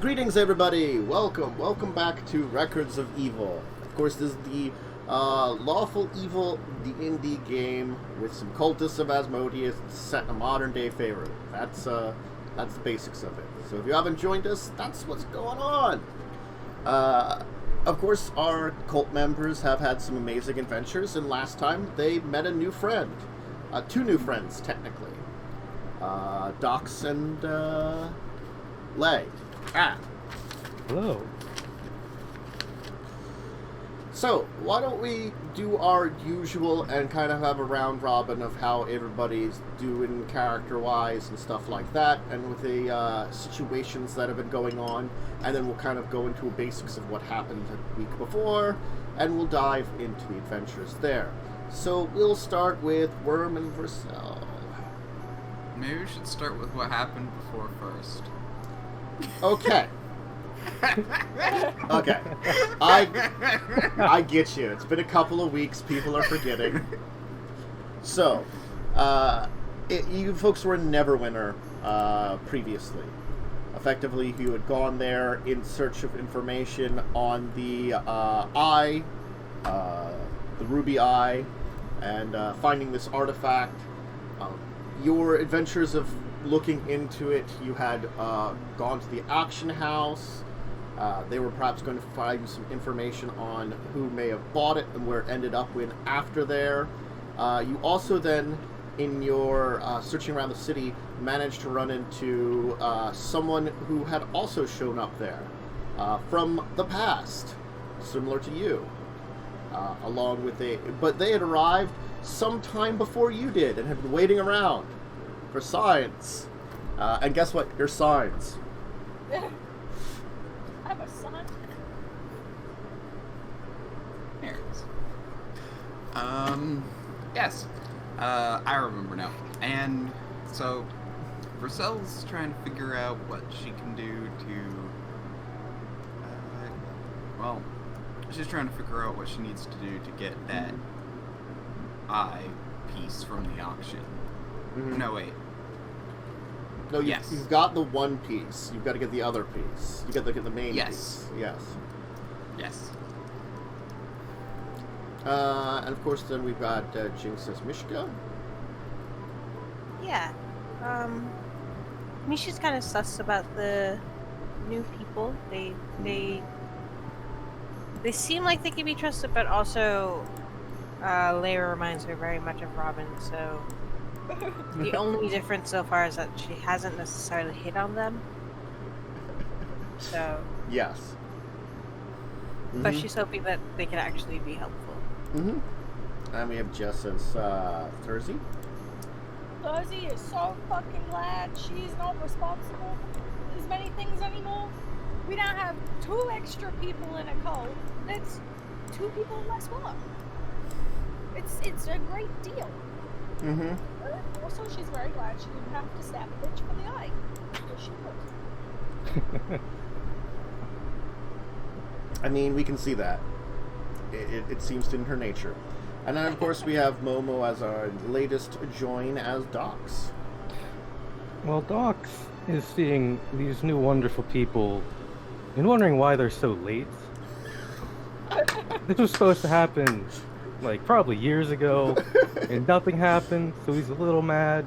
Greetings, everybody! Welcome back to Records of Evil. Of course, this is the Lawful Evil D&D game with some cultists of Asmodeus set in a modern-day Faerun. That's the basics of it. So if you haven't joined us, that's what's going on! Of course, our cult members have had some amazing adventures, and last time they met a new friend. Two new friends, technically. Dox and Lay. Hello. So, why don't we do our usual and kind of have a round robin of how everybody's doing character-wise and stuff like that, and with the situations that have been going on, and then we'll kind of go into the basics of what happened the week before, and we'll dive into the adventures there. So, we'll start with Worm and Vercel. Maybe we should start with what happened before first. Okay. Okay. I get you. It's been a couple of weeks. People are forgetting. So, you folks were in Neverwinter previously. Effectively, you had gone there in search of information on the eye, the ruby eye, and finding this artifact. Your adventures of looking into it, you had gone to the auction house. They were perhaps going to find you some information on who may have bought it and where it ended up with after there. You also then, in your searching around the city, managed to run into someone who had also shown up there from the past, similar to you, along with but they had arrived sometime before you did and had been waiting around for signs. And guess what? Your signs. I'm a son. There it is. Yes. I remember now. And so, Vercel's trying to figure out what she can do to, she's trying to figure out what she needs to do to get that eye piece from the auction. Mm-hmm. No, wait. No, yes. You've got the one piece. You've got to get the other piece. You got to get the main Yes. piece. Yes. Yes. And of course, then we've got Jinxx as Mishka. Yeah. Misha's kind of sus about the new people. They seem like they can be trusted, but also Leia reminds her very much of Robin, so the only difference so far is that she hasn't necessarily hit on them. So. Yes. Mm-hmm. But she's hoping that they can actually be helpful. Mm-hmm. And we have Jess as Therzee. Therzee is so fucking glad she's not responsible for as many things anymore. We now have 2 extra people in a cult. That's 2 people less work. It's a great deal. Mm-hmm. Also, she's very glad she didn't have to stab a bitch for the eye. Because she would. I mean, we can see that. It seems in her nature. And then, of course, we have Momo as our latest join as Dox. Well, Dox is seeing these new wonderful people and wondering why they're so late. This was supposed to happen, like, probably years ago, and nothing happened, so he's a little mad.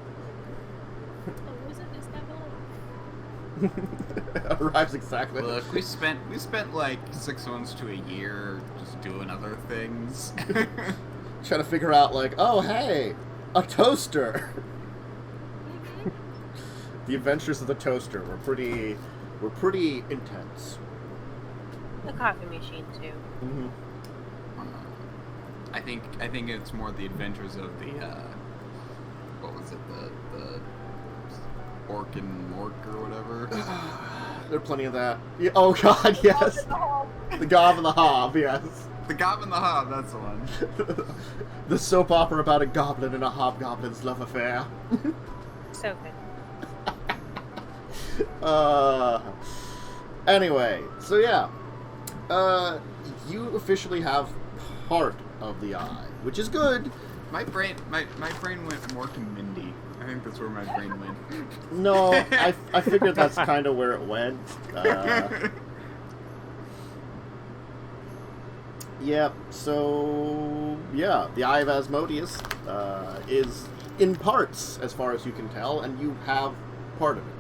The wizard is never late. Arrives exactly. Look, we spent like 6 months to a year just doing other things. Trying to figure out, like, oh, hey, a toaster. The adventures of the toaster were pretty intense. The coffee machine too. Mm-hmm. I think it's more the adventures of the what was it, the orc and mork or whatever. There are plenty of that. Yeah, oh god, yes. The Gob and the Hob, yes. The Gob and the Hob, that's the one. The soap opera about a goblin and a hobgoblin's love affair. So good. Anyway, so yeah. You officially have part of the eye, which is good. My brain went more to Mindy. think that's where my brain went. No, I figured that's kind of where it went. Yeah, so, yeah, the Eye of Asmodeus is in parts, as far as you can tell, and you have part of it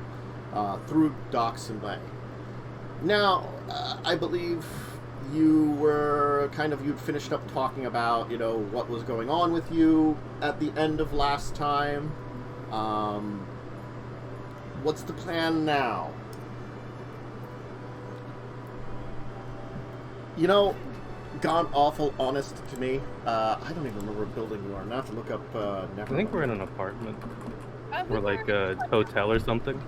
through Dox and Lay. Now, I believe you were you'd finished up talking about, what was going on with you at the end of last time. What's the plan now? Gone awful honest to me. I don't even remember what building you are. Now I have to look up Neverwinter. I think we're in an apartment. Or We're like a hotel or something.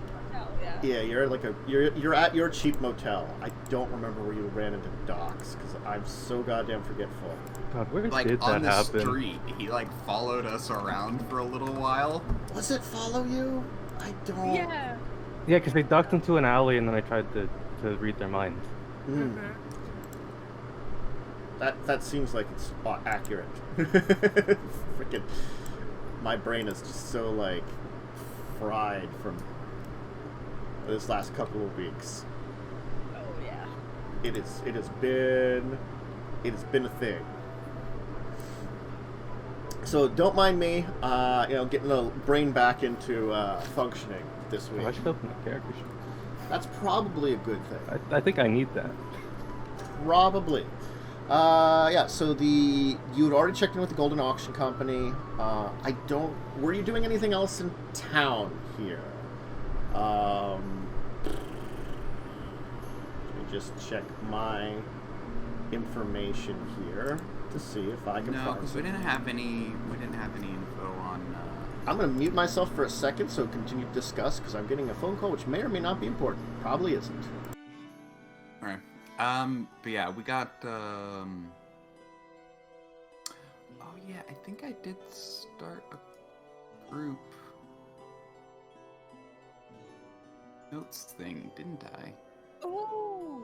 Yeah. Yeah, you're at your cheap motel. I don't remember where you ran into Dox, because I'm so goddamn forgetful. God, where Like, did on that the happen? street, he, followed us around for a little while. Was it follow you? I don't... Yeah. Yeah, because they ducked into an alley and then I tried to read their minds. Mm. That seems like it's accurate. Freaking... My brain is just so, fried from this last couple of weeks. Oh yeah. It has been a thing. So don't mind me, getting the brain back into functioning this week. Oh, I should open my character sheet. That's probably a good thing. I think I need that. Probably. Yeah, so you'd already checked in with the Golden Auction Company. Were you doing anything else in town here? Let me just check my information here to see if I can No, find because we didn't have any info on... I'm going to mute myself for a second so continue to discuss, because I'm getting a phone call which may or may not be important. Probably isn't. Alright. But yeah, we got, Oh yeah, I think I did start a group notes thing, didn't I? Ooh.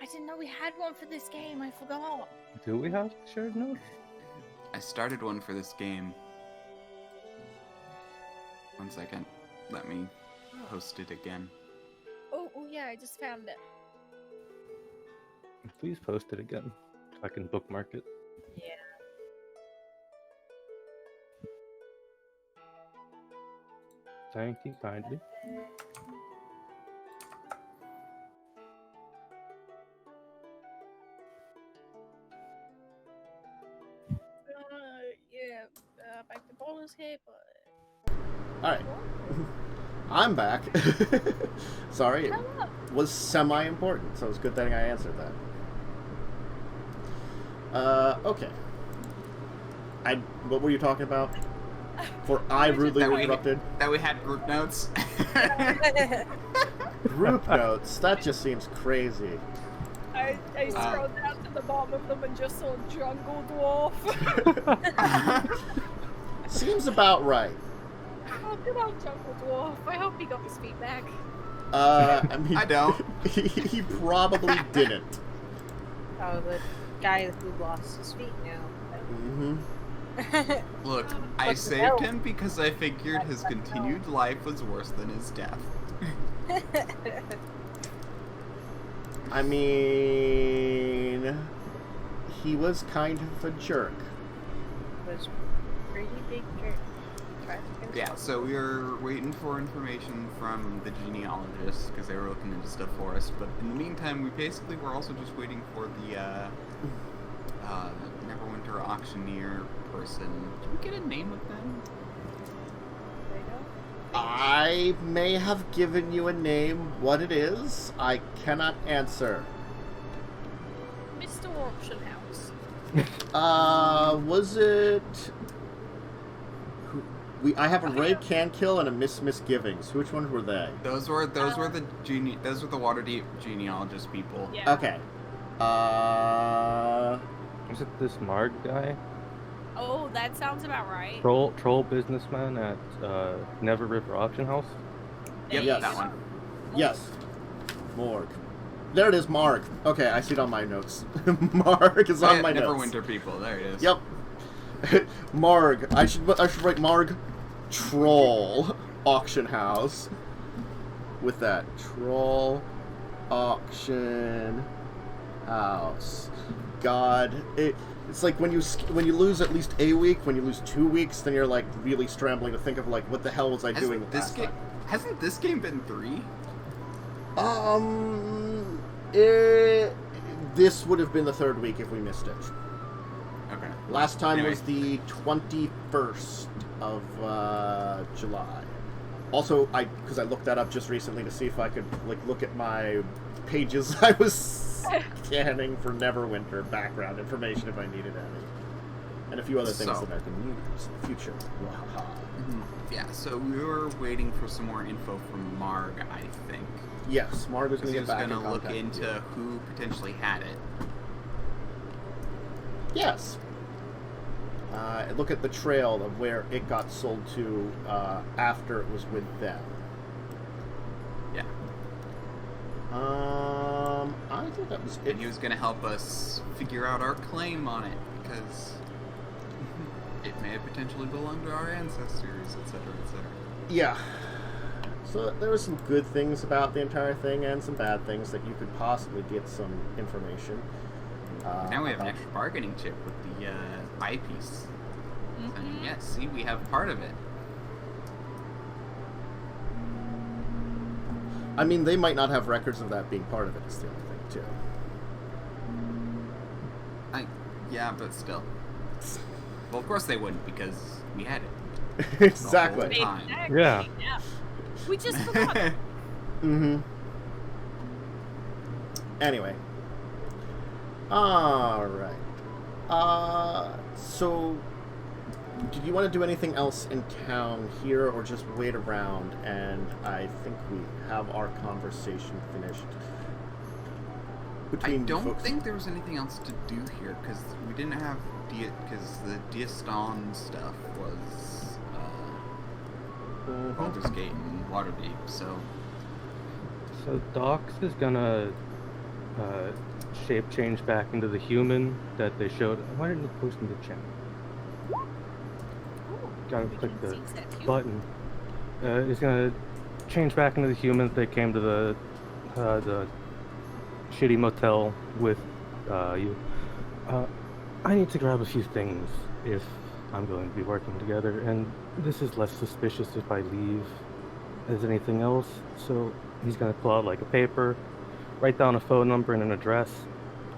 I didn't know we had one for this game. I forgot. Do we have shared notes? I started one for this game. One second. Let me post it again. Oh yeah, I just found it. Please post it again so I can bookmark it. Yeah. Thank you kindly. Back to bonus hit, but... Alright. I'm back. Sorry, it Hello. was semi-important, so it's a good thing I answered that. Okay. What were you talking about? For I rudely interrupted. That we had group notes. Group notes? That just seems crazy. I scrolled down to the bottom of them and just saw Jungle Dwarf. Seems about right. Oh, good old Jungle Dwarf. I hope he got his feet back. I mean, I don't. He probably didn't. Oh, the guy who lost his feet now. Mm-hmm. Look, I saved him because I figured his continued life was worse than his death. I mean, he was kind of a jerk. Was pretty big jerk. Yeah, so we were waiting for information from the genealogists because they were looking into stuff for us. But in the meantime, we basically were also just waiting for the Neverwinter auctioneer person. Did we get a name with them? I may have given you a name. What it is, I cannot answer. Mr. Auction House. Was it... I have a Ray Cankill and a Miss Misgivings. Which ones were they? Those were the Waterdeep genealogist people. Yeah. Okay. Was it this Marg guy? Oh, that sounds about right. Troll businessman at Neverwinter Auction House? Yep, Yes. that one. Yes. Morg. There it is, Marg. Okay, I see it on my notes. Marg is on my notes. Neverwinter people. There it is. Yep. Marg. I should write Marg. troll auction house. With that troll auction house. God, it's like when you lose at least a week, when you lose 2 weeks, then you're like really scrambling to think of like what the hell was I doing last time? Hasn't this game been 3? This would have been the 3rd week if we missed it. Okay. Last time Anyway. was the 21st of July. Also, because I looked that up just recently to see if I could like look at my pages I was scanning for Neverwinter background information if I needed any, and a few other things that I can use in the future. Wahaha. Yeah, so we were waiting for some more info from Marg, I think. Yes, Marg was going to He get was back going in to look contact with into you. who potentially had it. Yes. Look at the trail of where it got sold to after it was with them. Yeah. I think that was it. And he was going to help us figure out our claim on it, because it may have potentially belonged to our ancestors, etc., etc. Yeah. So there were some good things about the entire thing and some bad things that you could possibly get some information. Now we have an about. extra bargaining chip with the eyepiece. And yeah, see, we have part of it. I mean, they might not have records of that being part of it, is the only thing, too. Yeah, but still. Well, of course they wouldn't, because we had it. Exactly. The whole time. Exactly. Yeah. We just forgot it. Mm-hmm. Anyway. Alright. So, did you want to do anything else in town here, or just wait around? And I think we have our conversation finished. I Between don't folks. think there was anything else to do here, because we didn't have because the Diaston stuff was Baldur's Gate and Waterdeep, so So Dox is gonna shape change back into the human that they showed. Why didn't you post in the chat? Gotta click the button. He's gonna change back into the human that they came to the shitty motel with you. I need to grab a few things if I'm going to be working together, and this is less suspicious if I leave as anything else. So he's gonna pull out like a paper, write down a phone number and an address.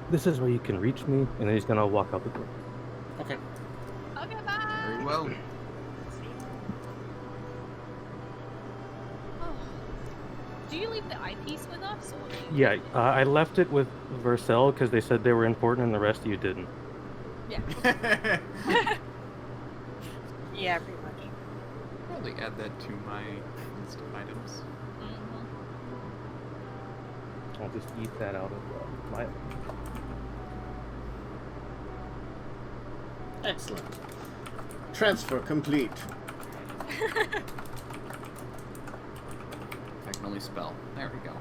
This is where you can reach me, and then he's gonna walk out the door. Okay. Okay, bye. very well. Do you leave the eyepiece with us, or do you... Yeah, I left it with Vercel because they said they were important, and the rest of you didn't. Yeah. Yeah, pretty much. Probably add that to my list of items. I'll just eat that out of my... Excellent. Transfer complete. I can only spell. There we go.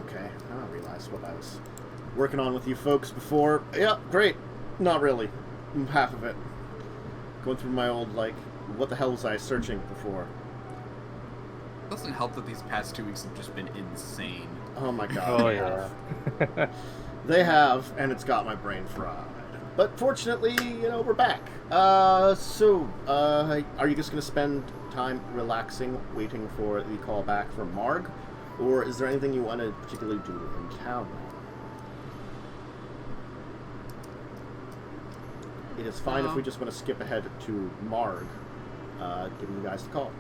Okay, now I realize what I was working on with you folks before. Yeah, great. Not really. Half of it. Going through my old, like, what the hell was I searching before? It doesn't help that these past 2 weeks have just been insane. Oh my god. Oh yeah. They have, and it's got my brain fried. But fortunately, you know, we're back. Are you just going to spend time relaxing, waiting for the call back from Marg? Or is there anything you want to particularly do in town now? It is fine if we just want to skip ahead to Marg, giving you guys the call.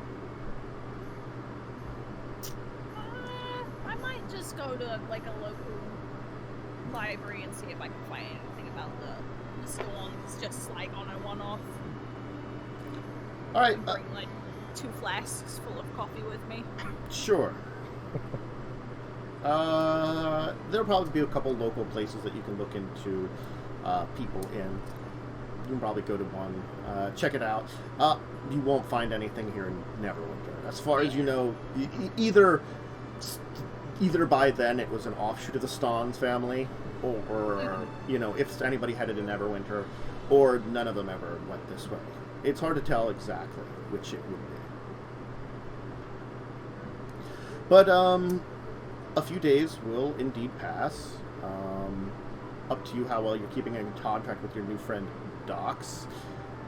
I might just go to like a local library and see if I can find anything about the storms, just like on a one-off. All right, And bring like 2 flasks full of coffee with me. sure. There'll probably be a couple local places that you can look into people in. You can probably go to one, check it out. You won't find anything here in Neverwinter. As far as you know, either by then it was an offshoot of the Stons family, or you know, if anybody headed to Neverwinter, or none of them ever went this way. It's hard to tell exactly which it would be. But, a few days will indeed pass. Up to you how well you're keeping in contact with your new friend, Dox.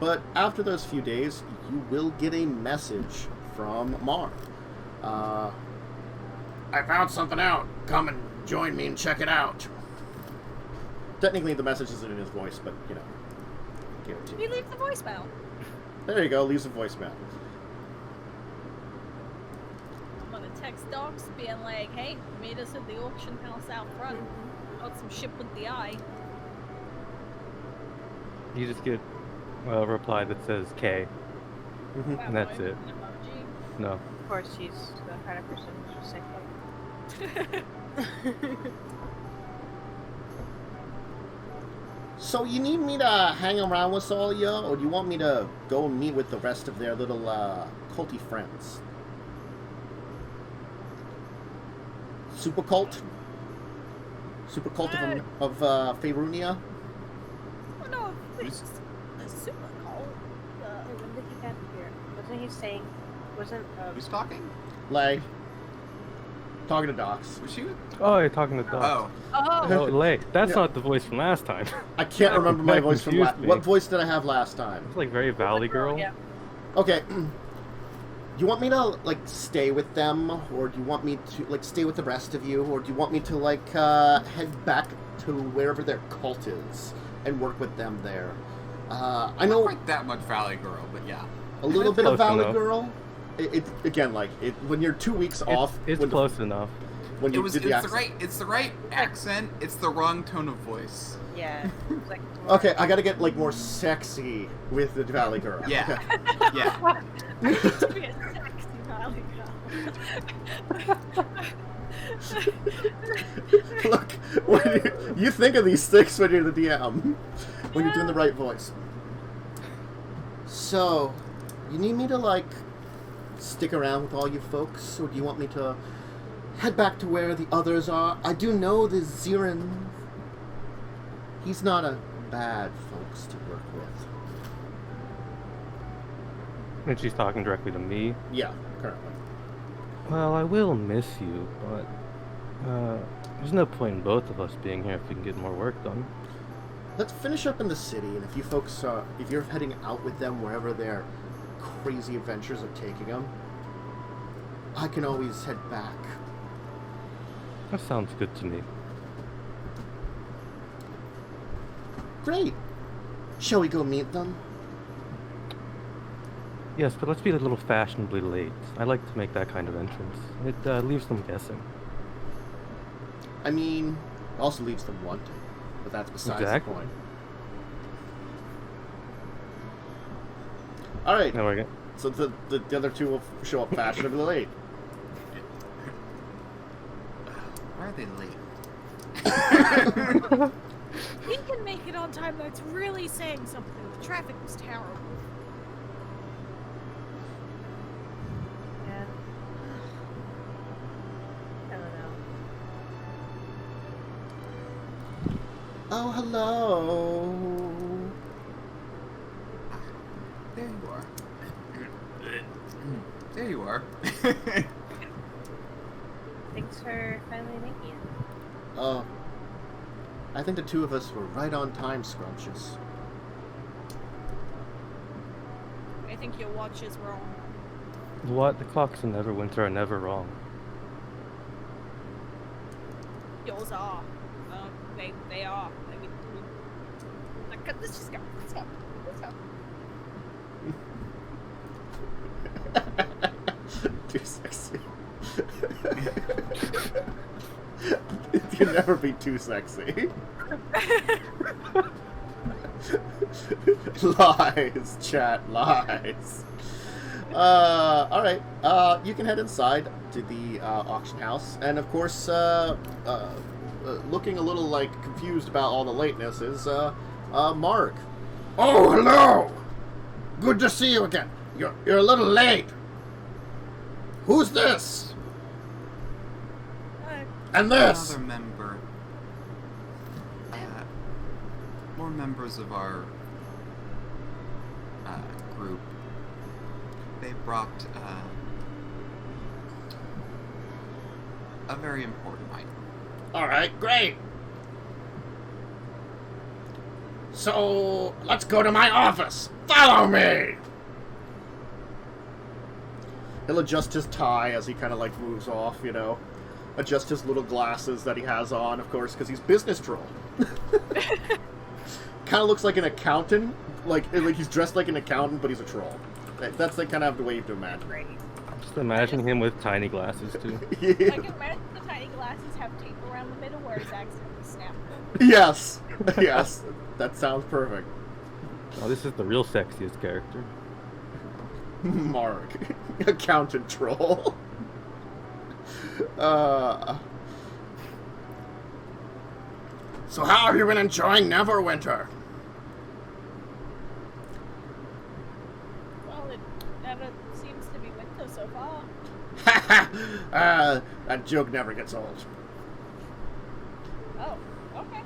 But after those few days, you will get a message from Mar. I found something out. Come and join me and check it out. Technically, the message isn't in his voice, but, you know, guarantee. He leaves the voicemail. There you go, leaves a voicemail. I'm gonna text Docs being like, hey, meet us at the auction house out front. Got some ship with the eye. You just get a reply that says K. And that's it. An emoji. No. Of course, she's the kind of person who's just like, So you need me to hang around with all of you, or do you want me to go and meet with the rest of their little culty friends? Super cult? Super cult of Faerunia? Oh no, it's just a super cold. hey, when did he get here? Wasn't he saying, wasn't, Who's talking? Lay. Talking to Docs. Was she? Oh, you're talking to Doc. Oh. Oh, Lay. That's Yeah. not the voice from last time. I can't remember my That voice from confused me. What voice did I have last time? It's like very Valley Girl. Yeah. Okay. Do you want me to, like, stay with them, or do you want me to, like, stay with the rest of you, or do you want me to, like, head back to wherever their cult is and work with them there? I know Not quite that much Valley Girl, but yeah. a little bit of Close Valley enough. Girl. It again, like, when you're 2 weeks off, It's when close enough. when you It's did the the accent. right accent. It's the wrong tone of voice. yeah. It's like, Okay, I gotta get, like, more sexy with the Valley Girl. Yeah. Okay. Yeah. To be a sexy valley girl. Look, when you think of these things when you're the DM, when you're doing the right voice. So, you need me to, like, stick around with all you folks, or do you want me to head back to where the others are? I do know the Zirin. He's not a bad folks to work with. And she's talking directly to me. Yeah, currently. Well, I will miss you, but there's no point in both of us being here if we can get more work done. Let's finish up in the city, and if you folks, if you're heading out with them wherever their crazy adventures are taking them, I can always head back. That sounds good to me. Great. Shall we go meet them? Yes, but let's be a little fashionably late. I like to make that kind of entrance. It leaves them guessing. I mean, also leaves them wanting, but that's besides Exactly. the point. All right. Now we're good. So the other two will show up fashionably late. Why are they late? We can make it on time. That's really saying something. The traffic was terrible. yeah. I don't know. Oh, hello. There you are. There you are. Thanks for finally making it. Oh, I think the two of us were right on time, Scrumptious. I think your watch is wrong. What? The clocks in Neverwinter are never wrong. Yours are. They are. I mean, let's just go. Let's go. Let's go. Too sexy. You can never be too sexy. Lies, chat, lies. Alright. You can head inside to the auction house, and of course, looking a little, like, confused about all the lateness is, Mark. Oh, hello! Good to see you again. You're a little late. Who's this? And this? Another member. More members of our group. They brought a very important item. Alright, great. So, let's go to my office. Follow me! He'll adjust his tie as he kind of like moves off, you know. Adjust his little glasses that he has on, of course, because he's business troll. Kind of looks like an accountant. Like he's dressed like an accountant, but he's a troll. That's like kind of the way you have to imagine. Great. Just imagine him with tiny glasses too. I can imagine the tiny glasses have tape around the middle where it's accidentally snapped. Yes. Yes. That sounds perfect. Oh, this is the real sexiest character. Mark. Accountant troll. So how have you been enjoying Neverwinter? Well, it never seems to be winter so far. That joke never gets old. Oh, okay.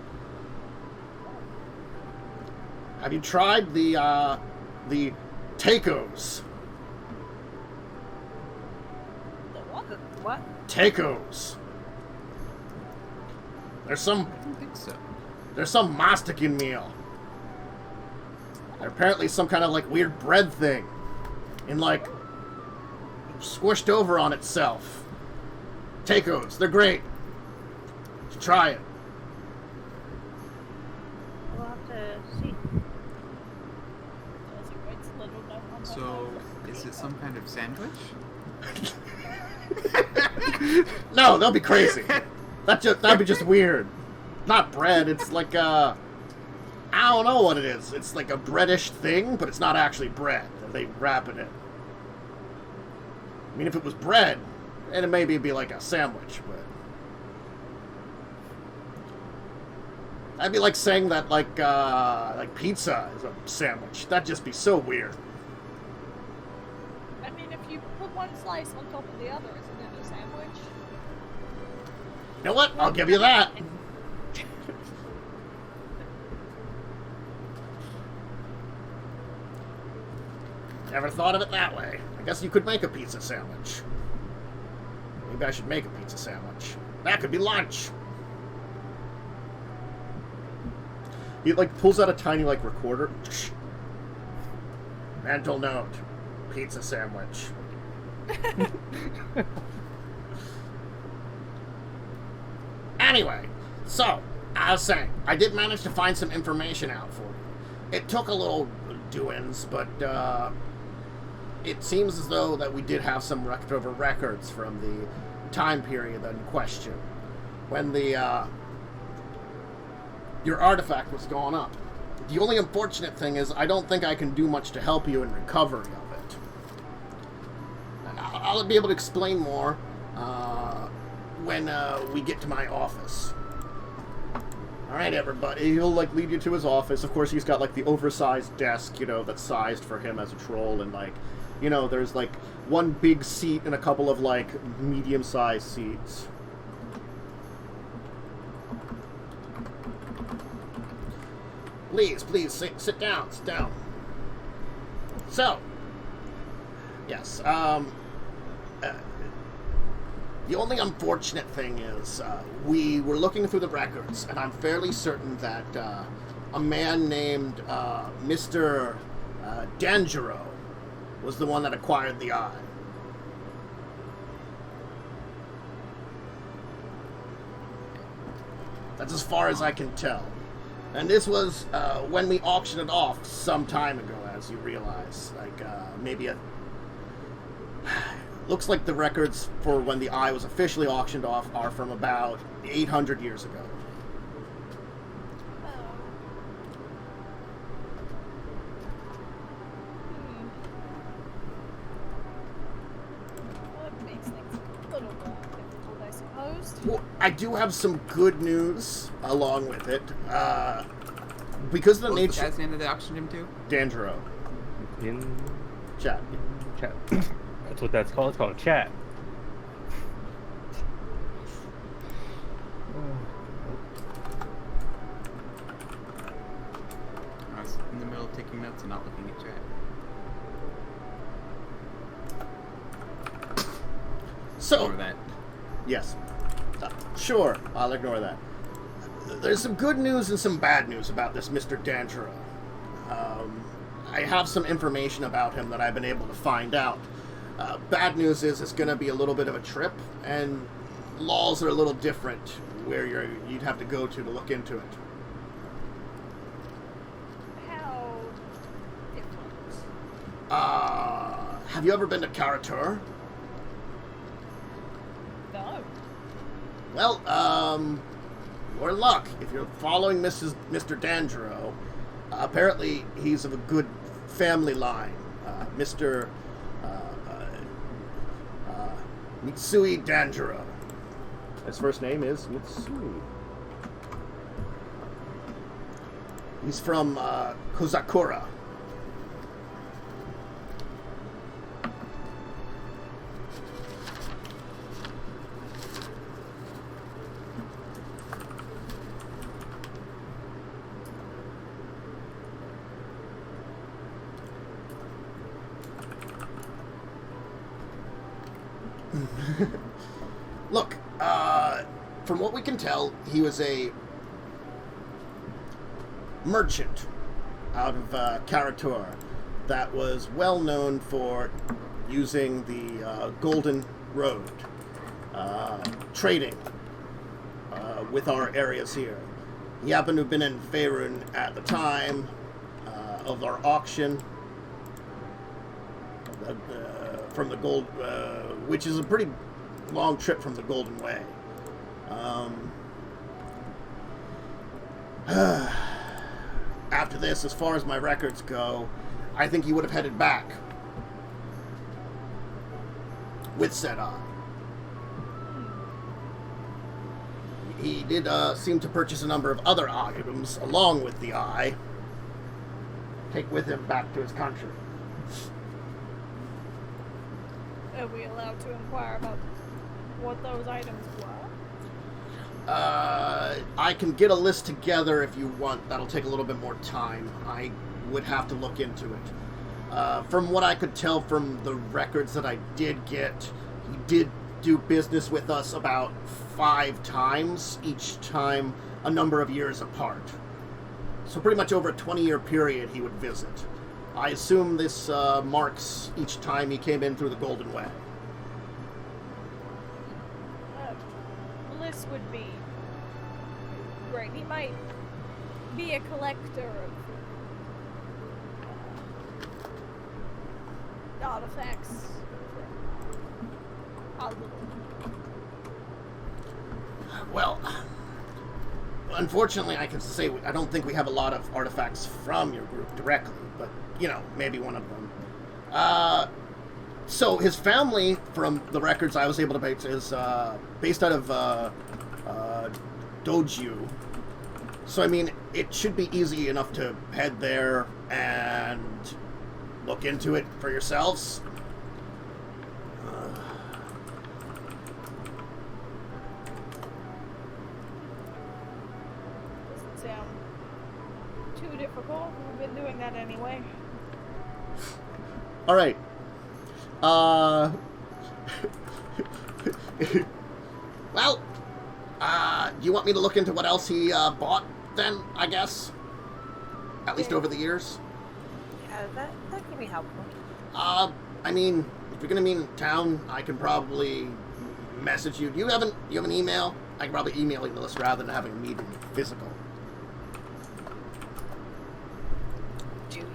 Have you tried the tacos? The what? What? Tacos. There's I don't think so. some mastikin meal. They're apparently some kind of like weird bread thing. And like squished over on itself. Tacos, they're great. You should try it. We'll have to see. There's a great little note on my So, phone. is it some kind of sandwich? No, they'll be crazy. That'd be just weird. Not bread, it's like I don't know what it is. It's like a breadish thing, but it's not actually bread. They wrap it in. I mean, if it was bread, then it maybe it'd be like a sandwich, but that'd be like saying that like pizza is a sandwich. That'd just be so weird. I mean, if you put one slice on top of the other, isn't it a sandwich? You know what? I'll give you that. Never thought of it that way. I guess you could make a pizza sandwich. Maybe I should make a pizza sandwich. That could be lunch. He like pulls out a tiny like recorder. Mental note. Pizza sandwich. Anyway, so I was saying, I did manage to find some information out for you. It took a little doings, but it seems as though that we did have some leftover records from the time period in question when the your artifact was going up. The only unfortunate thing is I don't think I can do much to help you in recovery of it. And I'll be able to explain more when we get to my office. Alright, everybody. He'll, like, lead you to his office. Of course, he's got, like, the oversized desk, you know, that's sized for him as a troll. And, like, you know, there's, like, one big seat and a couple of, like, medium-sized seats. Please, sit down, sit down. So, yes, the only unfortunate thing is, we were looking through the records, and I'm fairly certain that a man named Mr. Dangero was the one that acquired the eye. That's as far as I can tell. And this was when we auctioned it off some time ago, as you realize. Like, maybe a... Looks like the records for when the eye was officially auctioned off are from about 800 years ago. Well, it makes things a little more difficult, I suppose. Well, I do have some good news along with it. Because of the What was nature... the guy's name that they auctioned him to? Dangero. In Chat. chat. That's what that's called. It's called chat. I was in the middle of taking notes and not looking at chat. So, ignore that. yes. Sure, I'll ignore that. There's some good news and some bad news about this Mr. Dandro. I have some information about him that I've been able to find out. Bad news is it's going to be a little bit of a trip, and laws are a little different where you'd have to go to look into it. How different? Have you ever been to Kara-tur? No. Well, your luck. If you're following Mr. Dandro, apparently he's of a good family line. Mr. Mitsui Dandro. His first name is Mitsui. He's from Kozakura. Look, from what we can tell, he was a merchant out of Kara-tur that was well known for using the Golden Road, trading with our areas here. He happened to have been in Faerun at the time of our auction from the Gold, which is a pretty long trip from the Golden Way. After this, as far as my records go, I think he would have headed back with said eye. He did seem to purchase a number of other items along with the eye, take with him back to his country. Are we allowed to inquire about what those items were? I can get a list together if you want. That'll take a little bit more time. I would have to look into it. From what I could tell from the records that I did get, he did do business with us about 5 times, each time a number of years apart. So pretty much over a 20-year period he would visit. I assume this marks each time he came in through the Golden Way. Bliss would be great. He might be a collector of artifacts. Well, unfortunately, I can say I don't think we have a lot of artifacts from your group directly, but, you know, maybe one of them. So his family, from the records I was able to base, is based out of Doju. So, I mean, it should be easy enough to head there and look into it for yourselves. Doesn't sound too difficult. We've been doing that anyway. All right. Well, do you want me to look into what else he bought then, I guess? At least over the years? Yeah, that can be helpful. I mean, if you're gonna meet in town, I can probably message you. Do you have an email? I can probably email you the list rather than having a meeting physical. Do we?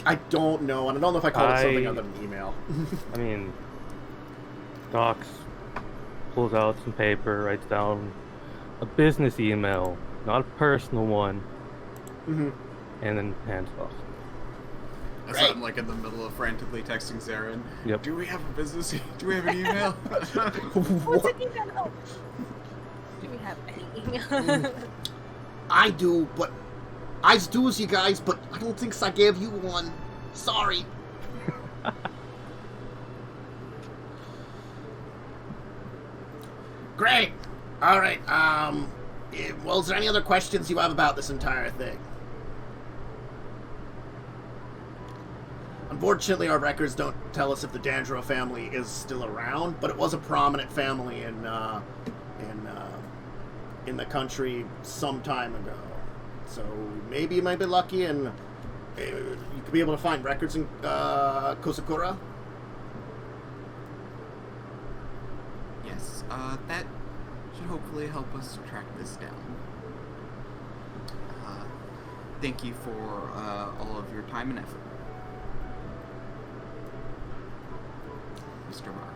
I don't know, and I don't know if I call it something other than email. I mean, Docs pulls out some paper, writes down a business email, not a personal one, Mm-hmm. and then hands off. As I'm like in the middle of frantically texting Zarin. Yep. Do we have a business? Do we have an email? What's an email? Do we have any email? I do, but I do, you guys, but I don't think I gave you one. Sorry. Great. All right. Well, is there any other questions you have about this entire thing? Unfortunately, our records don't tell us if the Dandro family is still around, but it was a prominent family in the country some time ago. So maybe you might be lucky, and you could be able to find records in Kozakura. Yes, that should hopefully help us track this down. Thank you for all of your time and effort, Mr. Mark.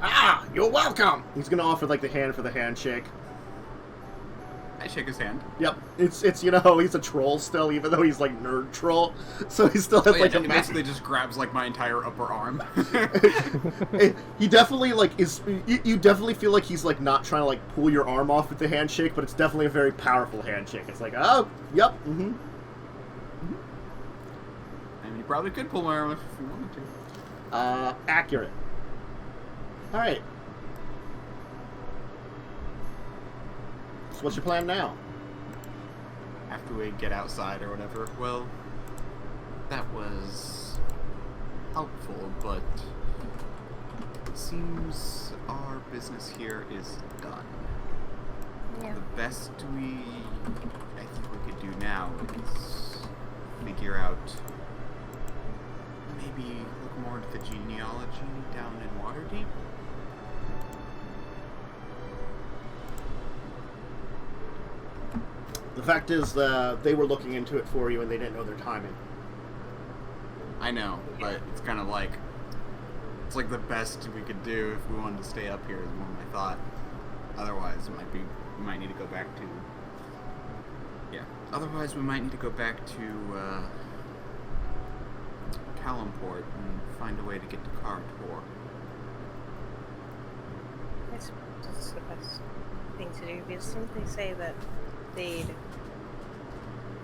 Ah, you're welcome! He's gonna offer, like, the hand for the handshake. I shake his hand. Yep, it's you know, he's a troll still, even though he's, like, nerd troll. So he still has, like, a he basically just grabs, like, my entire upper arm. He definitely, like, is... You definitely feel like he's, like, not trying to, like, pull your arm off with the handshake, but it's definitely a very powerful handshake. It's like, oh, yep, mm-hmm. I mean, you probably could pull my arm if you wanted to. Accurate. Alright. So what's your plan now? After we get outside or whatever, well, that was helpful, but it seems our business here is done. Yeah. The best I think we could do now is figure out, maybe look more into the genealogy down in Waterdeep. The fact is, they were looking into it for you and they didn't know their timing. I know, but it's kind of like, it's like the best we could do if we wanted to stay up here is more my thought. Otherwise, we might need to go back to, otherwise we might need to go back to, Kalamport and find a way to get to Kara-tur. I suppose that's the best thing to do, because simply say that they'd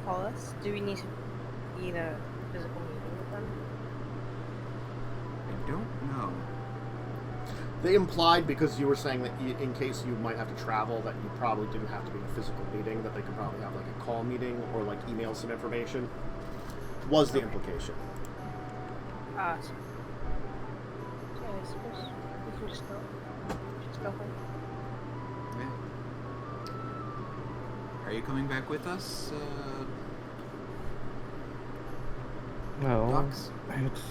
call us. Do we need to be in a physical meeting with them? I don't know. They implied, because you were saying that in case you might have to travel, that you probably didn't have to be in a physical meeting, that they could probably have like a call meeting or like email some information. Was the implication. Awesome. So I suppose we can just go. Just go home. Yeah. Are you coming back with us, No, Docs? it's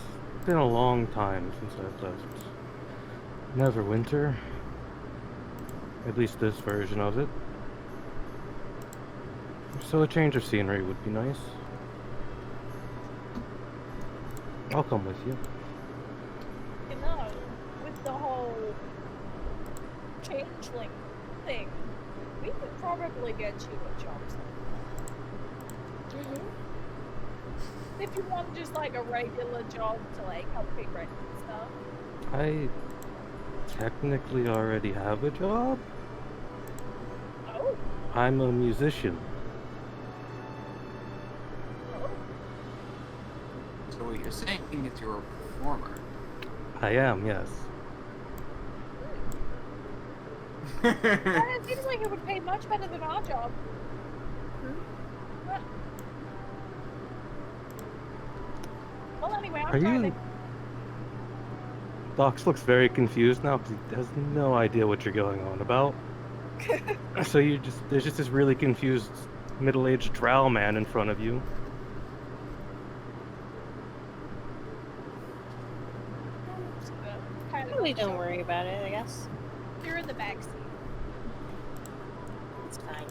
been a long time since I've left Neverwinter. At least this version of it. So a change of scenery would be nice. I'll come with you. You know, with the whole changeling thing, we could probably get you a job. If you want just like a regular job to like help pay rent and stuff. I technically already have a job. Oh. I'm a musician. Oh. So what you're saying is you're a performer. I am, yes. It seems like it would pay much better than our job. Well, anyway, Are I'm trying you... Dox looks very confused now because he has no idea what you're going on about. So there's just this really confused middle-aged drow man in front of you. Really don't worry about it, I guess. You're in the backseat. It's fine.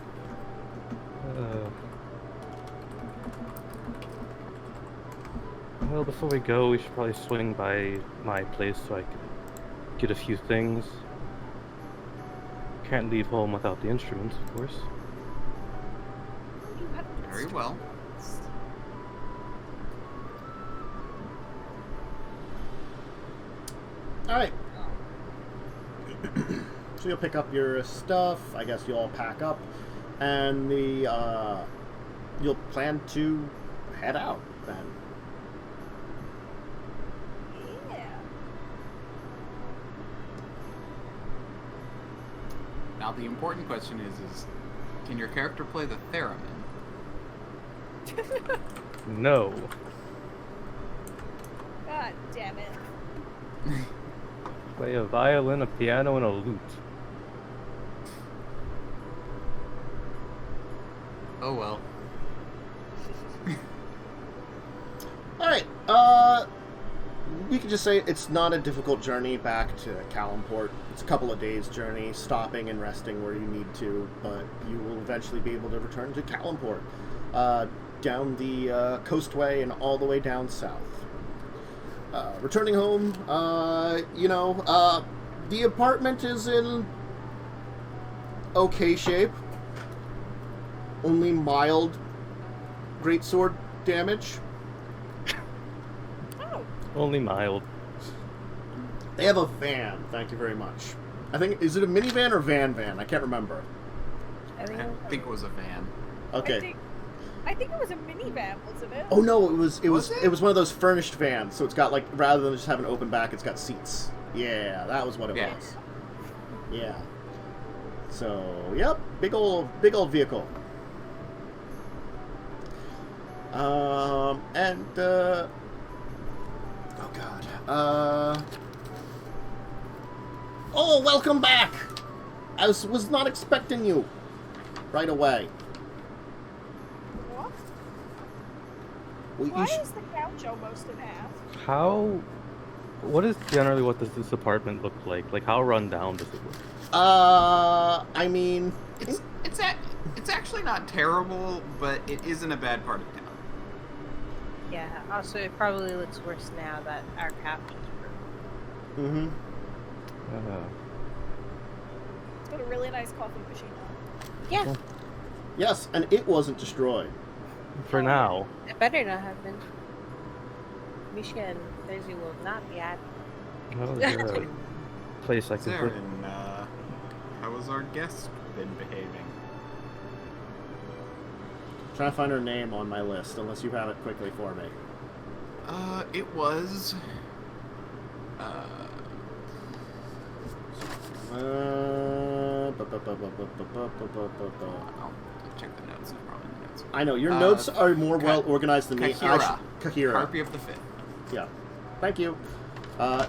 Well, before we go, we should probably swing by my place so I can get a few things. Can't leave home without the instruments, of course. Very well. Alright. So you'll pick up your stuff, I guess you'll all pack up, and you'll plan to head out then. Yeah. Now the important question is can your character play the theremin? No. God damn it. Play a violin, a piano, and a lute. Oh well. Alright, we could just say it's not a difficult journey back to Calimport. It's a couple of days' journey, stopping and resting where you need to, but you will eventually be able to return to Calimport, down the coastway and all the way down south. Returning home, the apartment is in okay shape. Only mild greatsword damage. Oh, Only mild. They have a van, thank you very much. I think, is it a minivan or van? I can't remember. I I think think it was a van. Okay. I think it was a minivan, wasn't it? Oh no, it was Was it? one of those furnished vans, so it's got like, rather than just having an open back, it's got seats. Yeah, that was what it Yeah. was. Yeah. So, yep, big old vehicle. Oh god. Oh, welcome back! I was not expecting you right away. What? You Why sh- is the couch almost in half? What does this apartment look like? Like, how run down does it look? I mean, It's actually not terrible, but it is in a bad part of town. yeah. Also, it probably looks worse now that our couch is broken. It's got a really nice coffee machine on. Yeah, yes, and it wasn't destroyed. For now. it better not have been. Mishka and Therzee will not be happy. Well, is there a place I could put? Faerun, how has our guest been behaving? Trying to find her name on my list, unless you have it quickly for me. It was... I'll check the notes. It's probably in the notes. I know, your notes are more well organized than me. Kahira. Kahira. Harpy of the Fifth. Yeah. Thank you.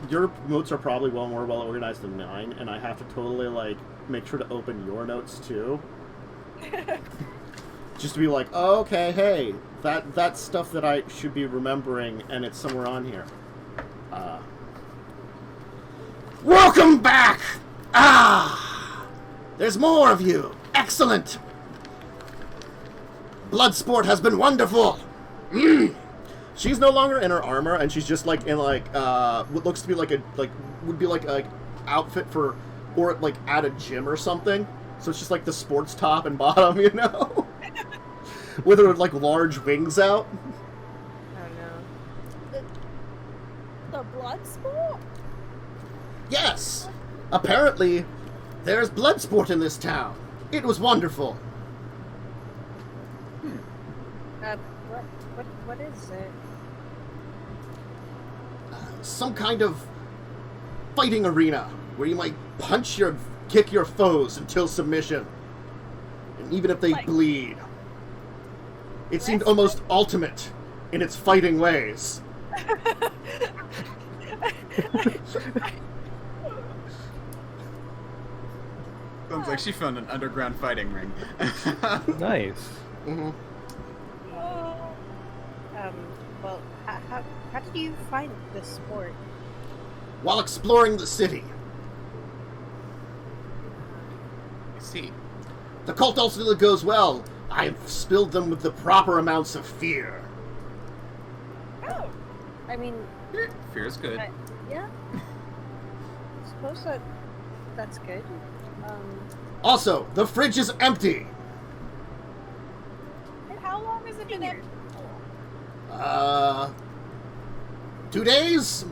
Your notes are probably more well organized than mine, and I have to totally, like, make sure to open your notes, too. Just to be like, oh, okay, hey, that's stuff that I should be remembering, and it's somewhere on here. Welcome back! Ah! There's more of you! Excellent! Bloodsport has been wonderful! She's no longer in her armor, and she's just like in what looks to be like would be like a outfit for, or like at a gym or something. So it's just like the sports top and bottom, you know, with her like large wings out. Oh no. The blood sport? Yes, apparently there's blood sport in this town. It was wonderful. What is it? Some kind of fighting arena where you might kick your foes until submission, and even if they bleed. It seemed almost ultimate in its fighting ways. Sounds like she found an underground fighting ring. Nice. Mm-hmm. Well, how did you find this sport? While exploring the city, I see. the cult ultimately goes well. I've spilled them with the proper amounts of fear. Oh, I mean, Fear is good. yeah. I suppose that's good. Also, the fridge is empty. and how long has it been empty? 2 days?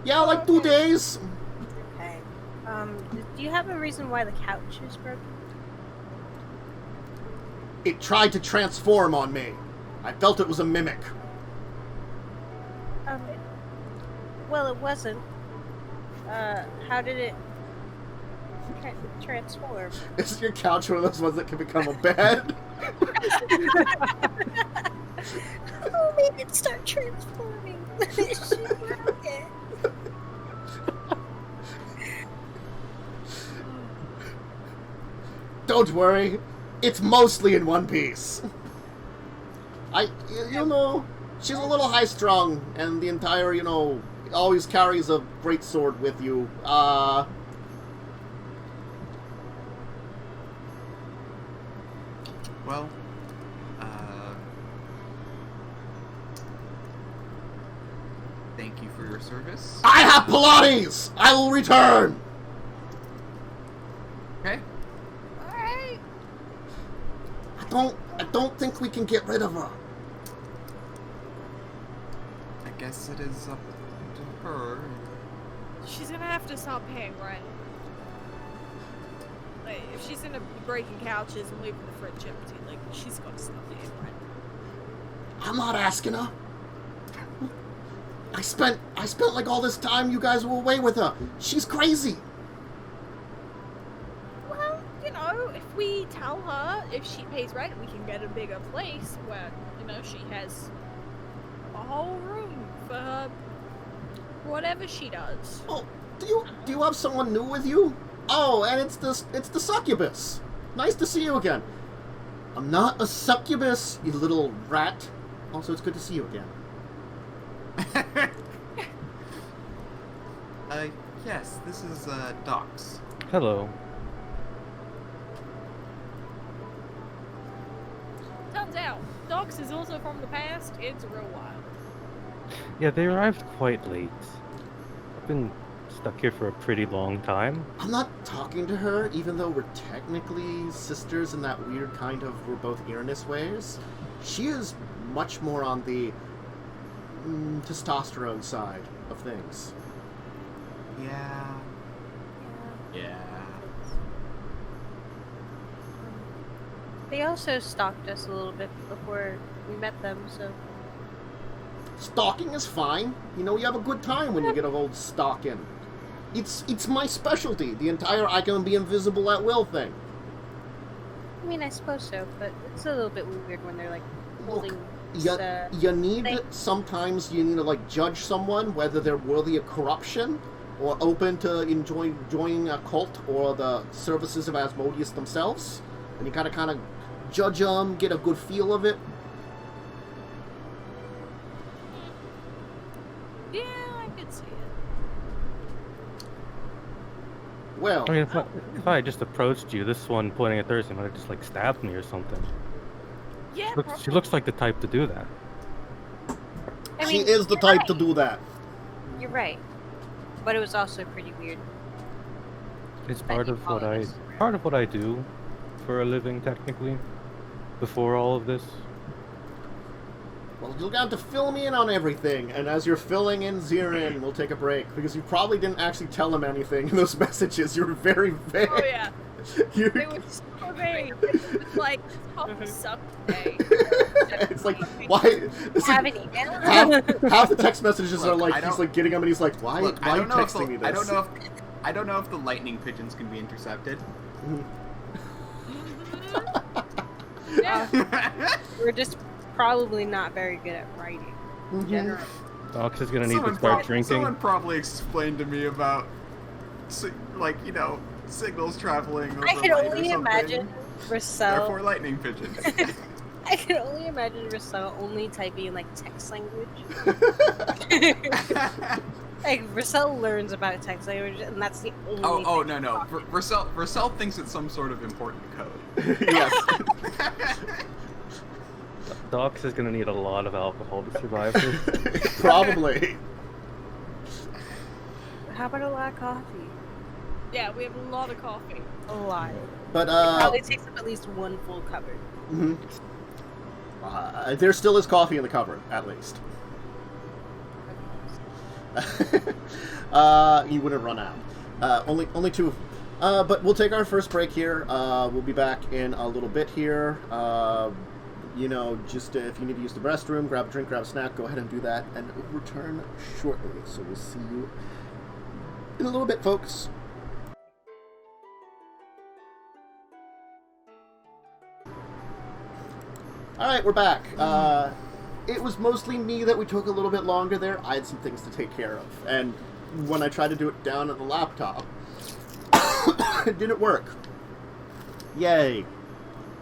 Yeah, like 2 days. Okay. Do you have a reason why the couch is broken? It tried to transform on me. I felt it was a mimic. Well, it wasn't. How did it transform? Is your couch one of those ones that can become a bed? Oh, maybe it start transforming. She broke it. Don't worry, it's mostly in one piece. You know, she's a little high-strung, and the entire, you know, always carries a great sword with you. Well, thank you for your service. I have Pilates! I will return! Okay. Alright. I don't think we can get rid of her. I guess it is up to her. She's gonna have to stop paying rent. Like, if she's gonna be breaking couches and leaving the fridge empty, like, she's gonna stop paying rent. I'm not asking her. I spent like all this time you guys were away with her. She's crazy. Well, you know, if we tell her if she pays rent, we can get a bigger place where, you know, she has a whole room for her whatever she does. Oh, do you have someone new with you? Oh, and it's the succubus. Nice to see you again. I'm not a succubus, you little rat. Also, it's good to see you again. Yes, this is, Docs. Hello. Turns out, Docs is also from the past. It's real wild. Yeah, they arrived quite late. I've been stuck here for a pretty long time. I'm not talking to her, even though we're technically sisters in that weird kind of we're both Uranus ways. She is much more on the testosterone side of things. Yeah. Yeah. They also stalked us a little bit before we met them, so... Stalking is fine. You know, you have a good time when you get a old stalking. It's my specialty, the entire I can be invisible at will thing. I mean, I suppose so, but it's a little bit weird when they're, like, holding... You need sometimes you need to like judge someone whether they're worthy of corruption or open to joining a cult or the services of Asmodeus themselves, and you gotta kind of judge them, get a good feel of it. Yeah, I could see it. Well, I mean, if I just approached you, this one pointing at Therzee might have just like stabbed me or something. Yeah, She looks like the type to do that. I she mean, is the you're type right. to do that. You're right. But it was also pretty weird. It's that part you of followed what us. I do for a living, technically. Before all of this. Well, you'll have to fill me in on everything, and as you're filling in Zirin, we'll take a break, because you probably didn't actually tell him anything in those messages. You were very vague. Oh yeah, You- it was so vague. It was like, oh, suck day. it's like, why? It's Have like, an email? half the text messages Look, are like, I he's don't- like getting them, and he's like, why Look, are you if the, texting me this? I don't know if the lightning pigeons can be intercepted. Yeah. We're just probably not very good at writing in general. Dox is gonna need to start drinking. Someone probably explained to me about, like, you know, signals traveling over I can light or only something. imagine Therefore, Russell. lightning pigeons. I can only imagine Russell only typing in like text language. Like Russell learns about text language, and that's the only. Oh no. Russell thinks it's some sort of important code. Yes. Dox is gonna need a lot of alcohol to survive this. Probably. How about a lot of coffee? Yeah, we have a lot of coffee. A lot. But, It probably takes up at least one full cupboard. there still is coffee in the cupboard, at least. You wouldn't run out. Only two. But we'll take our first break here. We'll be back in a little bit here. You know, just if you need to use the restroom, grab a drink, grab a snack, go ahead and do that, and we'll return shortly. So we'll see you in a little bit, folks. All right, we're back. it was mostly me that we took a little bit longer there. I had some things to take care of. And when I tried to do it down at the laptop, it didn't work. Yay.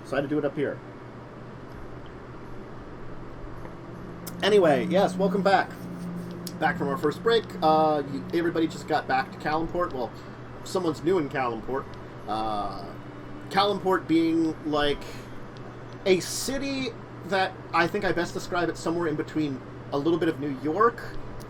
So I had to do it up here. Anyway, yes, welcome back. Back from our first break. Everybody just got back to Kalimport. Well, someone's new in Kalimport. Kalimport being like a city that I think I best describe it somewhere in between a little bit of New York,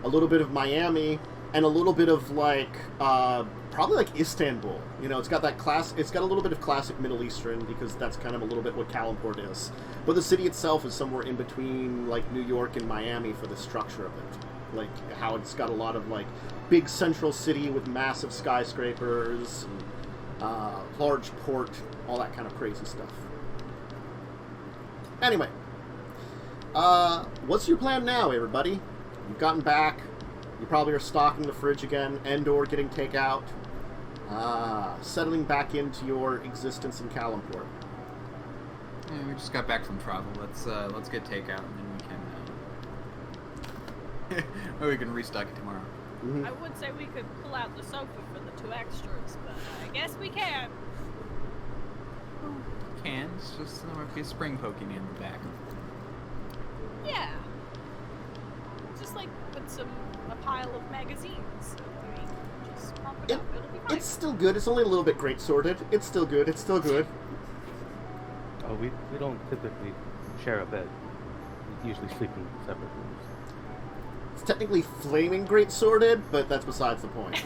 a little bit of Miami, and a little bit of like probably like Istanbul. You know, it's got that it's got a little bit of classic Middle Eastern because that's kind of a little bit what Kalimport is. But the city itself is somewhere in between like New York and Miami for the structure of it. Like how it's got a lot of like big central city with massive skyscrapers, and, large port, all that kind of crazy stuff. Anyway, what's your plan now, everybody? You've gotten back. You probably are stocking the fridge again, and/or getting takeout. Settling back into your existence in Kalimport. Yeah, we just got back from travel. Let's get takeout, and then we can we can restock it tomorrow. Mm-hmm. I would say we could pull out the sofa for the 2 extras, but I guess we can't. It's just there might be a spring poking in the back. Yeah. Just like with a pile of magazines. I mean, just pop it up. It'll be fine. It's still good. It's only a little bit great sorted. It's still good. It's still good. Oh, we don't typically share a bed. We usually sleep in separate rooms. It's technically flaming great sorted, but that's besides the point.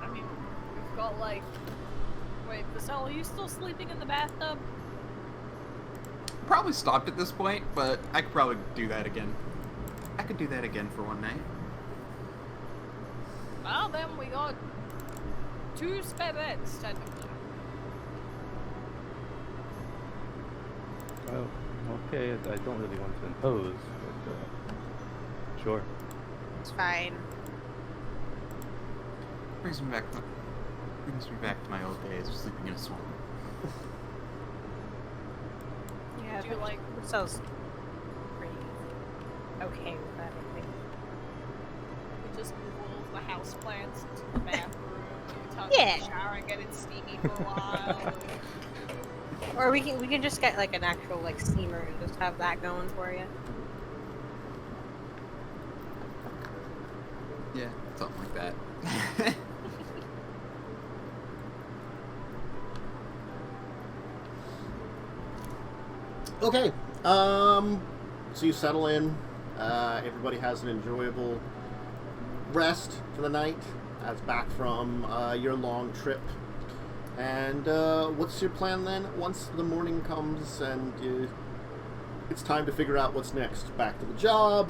I mean, we've got like... Wait, Vasel, are you still sleeping in the bathtub? Probably stopped at this point, but I could probably do that again. I could do that again for one night. Well, then we got 2 spare beds, technically. Oh, okay. I don't really want to impose, but sure. It's fine. Brings me back to my old days of sleeping in a swamp. Yeah, Do you like... Sounds pretty okay with that, I think. We just move all the house plants into the bathroom, tuck in Yeah. the shower and get it steamy for a while. Or we can just get like an actual like steamer and just have that going for you. Yeah, something like that. Okay, so you settle in. Everybody has an enjoyable rest for the night as back from your long trip. And what's your plan then? Once the morning comes and it's time to figure out what's next. Back to the job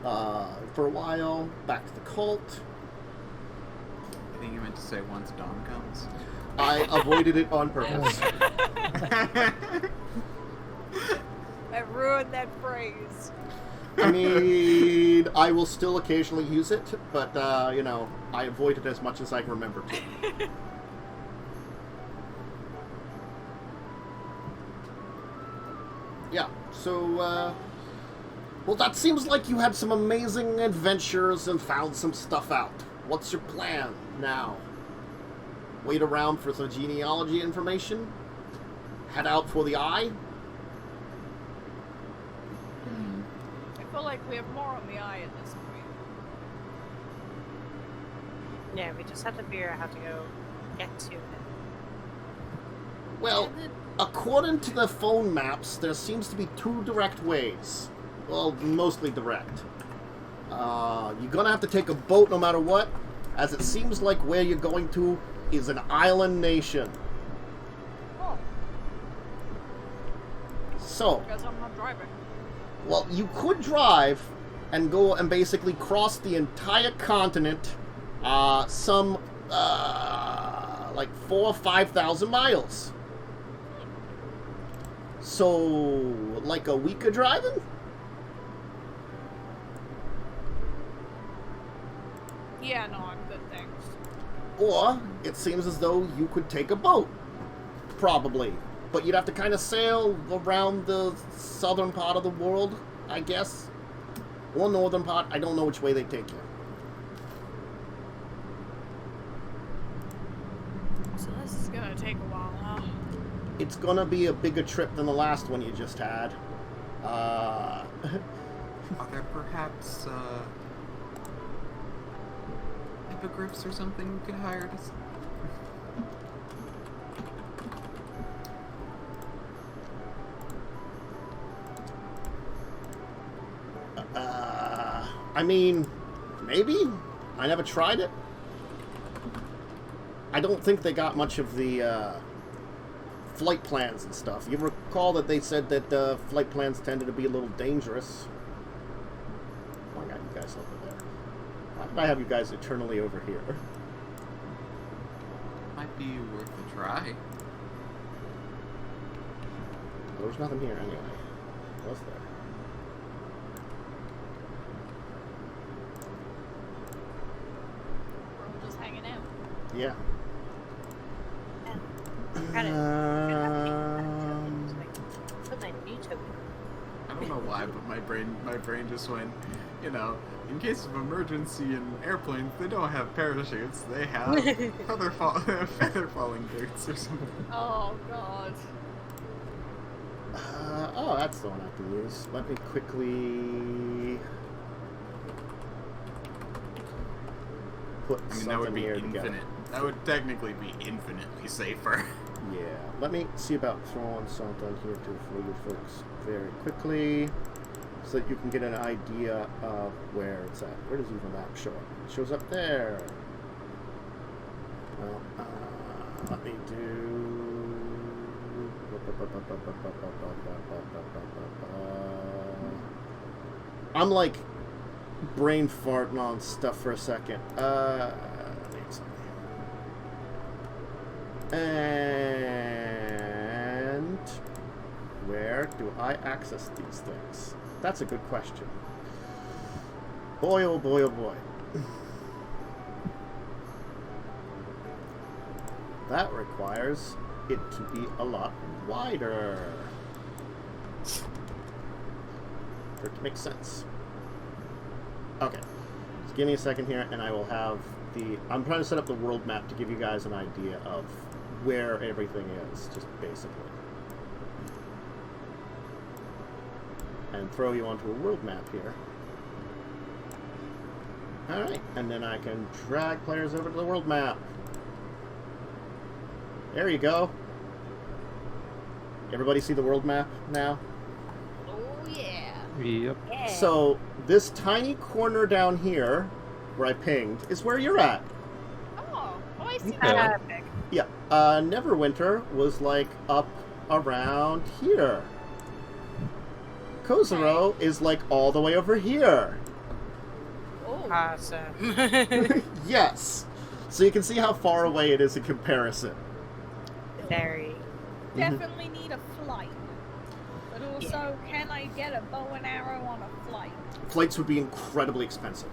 for a while. Back to the cult. I think you meant to say once dawn comes. I avoided it on purpose. I ruined that phrase. I mean, I will still occasionally use it, but, you know, I avoid it as much as I can remember to. Yeah, so, well, that seems like you had some amazing adventures and found some stuff out. What's your plan now? Wait around for some genealogy information? Head out for the eye? I feel like we have more on the eye at this point. Yeah, we just have to figure out how to go get to it. Well, according to the phone maps, there seems to be 2 direct ways. Well, mostly direct. You're gonna have to take a boat no matter what, as it seems like where you're going to is an island nation. Oh, So, because I'm not driving. well, you could drive and go and basically cross the entire continent, some, like 4,000 or 5,000 miles. So, like a week of driving? Yeah, no, I'm good, thanks. Or, it seems as though you could take a boat. Probably. but you'd have to kind of sail around the southern part of the world, I guess. Or northern part. I don't know which way they take you. So this is gonna take a while, huh? It's gonna be a bigger trip than the last one you just had. Are there perhaps hippogriffs or something we could hire to... I mean, maybe? I never tried it. I don't think they got much of the flight plans and stuff. You recall that they said that flight plans tended to be a little dangerous. Oh, I got you guys over there. Why did I have you guys eternally over here? Might be worth a try. Well, there's nothing here anyway. Was there? We're all just hanging out. Yeah. Put my new token. I don't know why, but my brain just went, you know, in case of emergency in airplanes, they don't have parachutes, they have feather falling boots or something. Oh god. Oh, that's the one I can use. Let me quickly put I mean, something that would be here infinite. together. That would technically be infinitely safer. Yeah, let me see about throwing something here too for you folks very quickly, so that you can get an idea of where it's at. Where does even that show up? It shows up there. Well, let me do. I'm like brain farting on stuff for a second. And where do I access these things? That's a good question. Boy, oh boy, oh boy. That requires it to be a lot wider. For it to make sense. Okay. Just give me a second here and I will have the... I'm trying to set up the world map to give you guys an idea of where everything is, just basically. And throw you onto a world map here. Alright, and then I can drag players over to the world map. There you go. Everybody see the world map now? Oh yeah. Yep. Yeah. So, this tiny corner down here, where I pinged, is where you're at. Oh, I see Okay. that. Epic. Yeah, Neverwinter was like up around here. Kozakura is like all the way over here. Oh. Awesome. Yes. So you can see how far away it is in comparison. Very. Definitely need a flight. But also, can I get a bow and arrow on a flight? Flights would be incredibly expensive.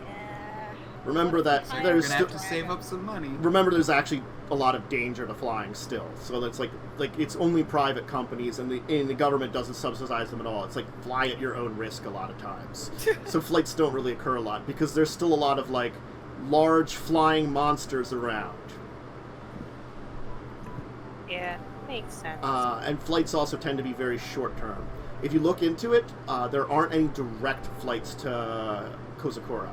Yeah. Remember that Kind You're there's gonna have still... to save up some money. Remember, there's actually a lot of danger to flying still. So that's like it's only private companies, and the government doesn't subsidize them at all. It's like fly at your own risk a lot of times. So flights don't really occur a lot because there's still a lot of like large flying monsters around. Yeah, makes sense. And flights also tend to be very short term. If you look into it, there aren't any direct flights to Kozakura.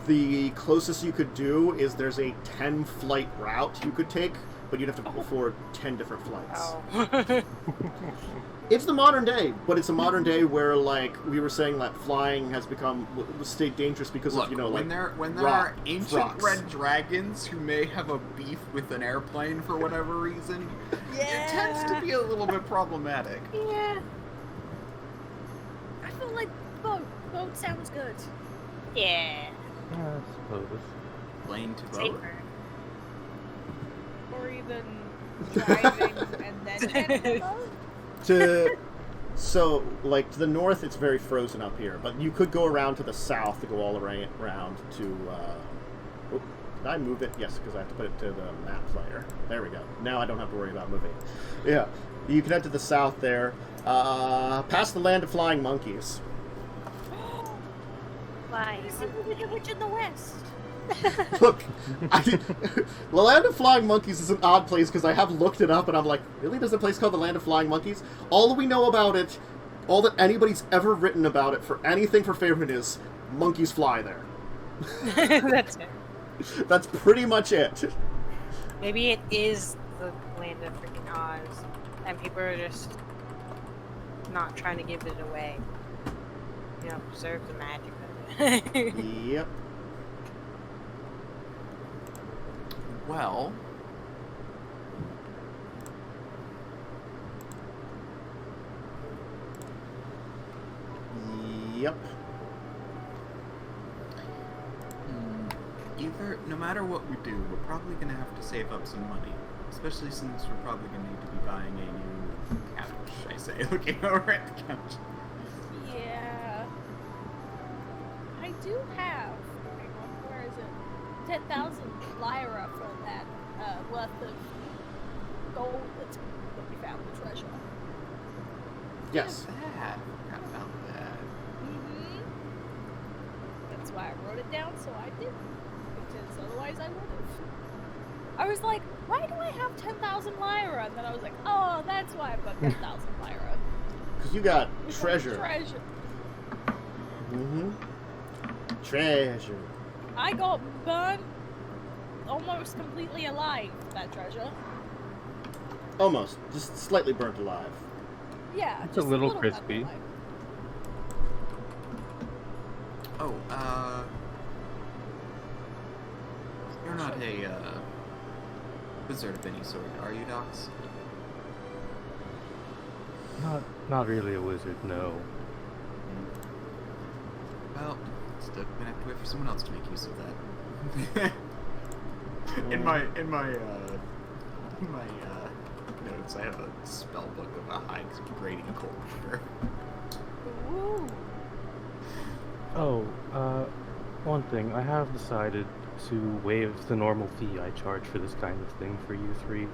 The closest you could do is there's a 10 flight route you could take, but you'd have to afford 10 different flights. Oh. It's the modern day, but it's a modern day where, like, we were saying that flying has become stayed dangerous because Look, of, you know, when like, there are ancient rocks. red dragons who may have a beef with an airplane for whatever reason, it tends to be a little bit problematic. Yeah. I feel like boat. Boat sounds good. Yeah. I suppose. Plane to boat. Safer. Or even driving and then getting a boat. So, like, to the north, it's very frozen up here, but you could go around to the south to go all around to, Did I move it? Yes, because I have to put it to the map player. There we go. Now I don't have to worry about moving. Yeah. You can head to the south there. Past the land of flying monkeys. Fly. You see the Wicked Witch in the West. Look, the Land of Flying Monkeys is an odd place because I have looked it up and I'm like, really? There's a place called the Land of Flying Monkeys? All we know about it, all that anybody's ever written about it for anything for Faerun is monkeys fly there. That's it. That's pretty much it. Maybe it is the land of freaking Oz, and people are just not trying to give it away. You know, preserve the magic of it. Yep. Well, Yep. either, no matter what we do, we're probably going to have to save up some money. Especially since we're probably going to need to be buying a new couch, I say, looking over at the couch. Yeah. I do have, hang on, where is it? 10,000 lyra for that worth of gold that we found the treasure. Yes. I forgot about that. Mm-hmm. That's why I wrote it down, so I did. Because otherwise I would have. I was like, why do I have 10,000 lyra? And then I was like, oh, that's why I've got 10,000 lyra. Because you got Because treasure. Treasure. Mm-hmm. Treasure. I got burnt almost completely alive, that treasure. Almost. Just slightly burnt alive. Yeah, It's just a little bit crispy. alive. Oh, you're not a, wizard of any sort, are you, Docs? Not really a wizard, no. Well, still gonna have to wait for someone else to make use of that. in my notes, I have a spell book of a high grading cold water. Ooh. Oh, one thing. I have decided to waive the normal fee I charge for this kind of thing for you three.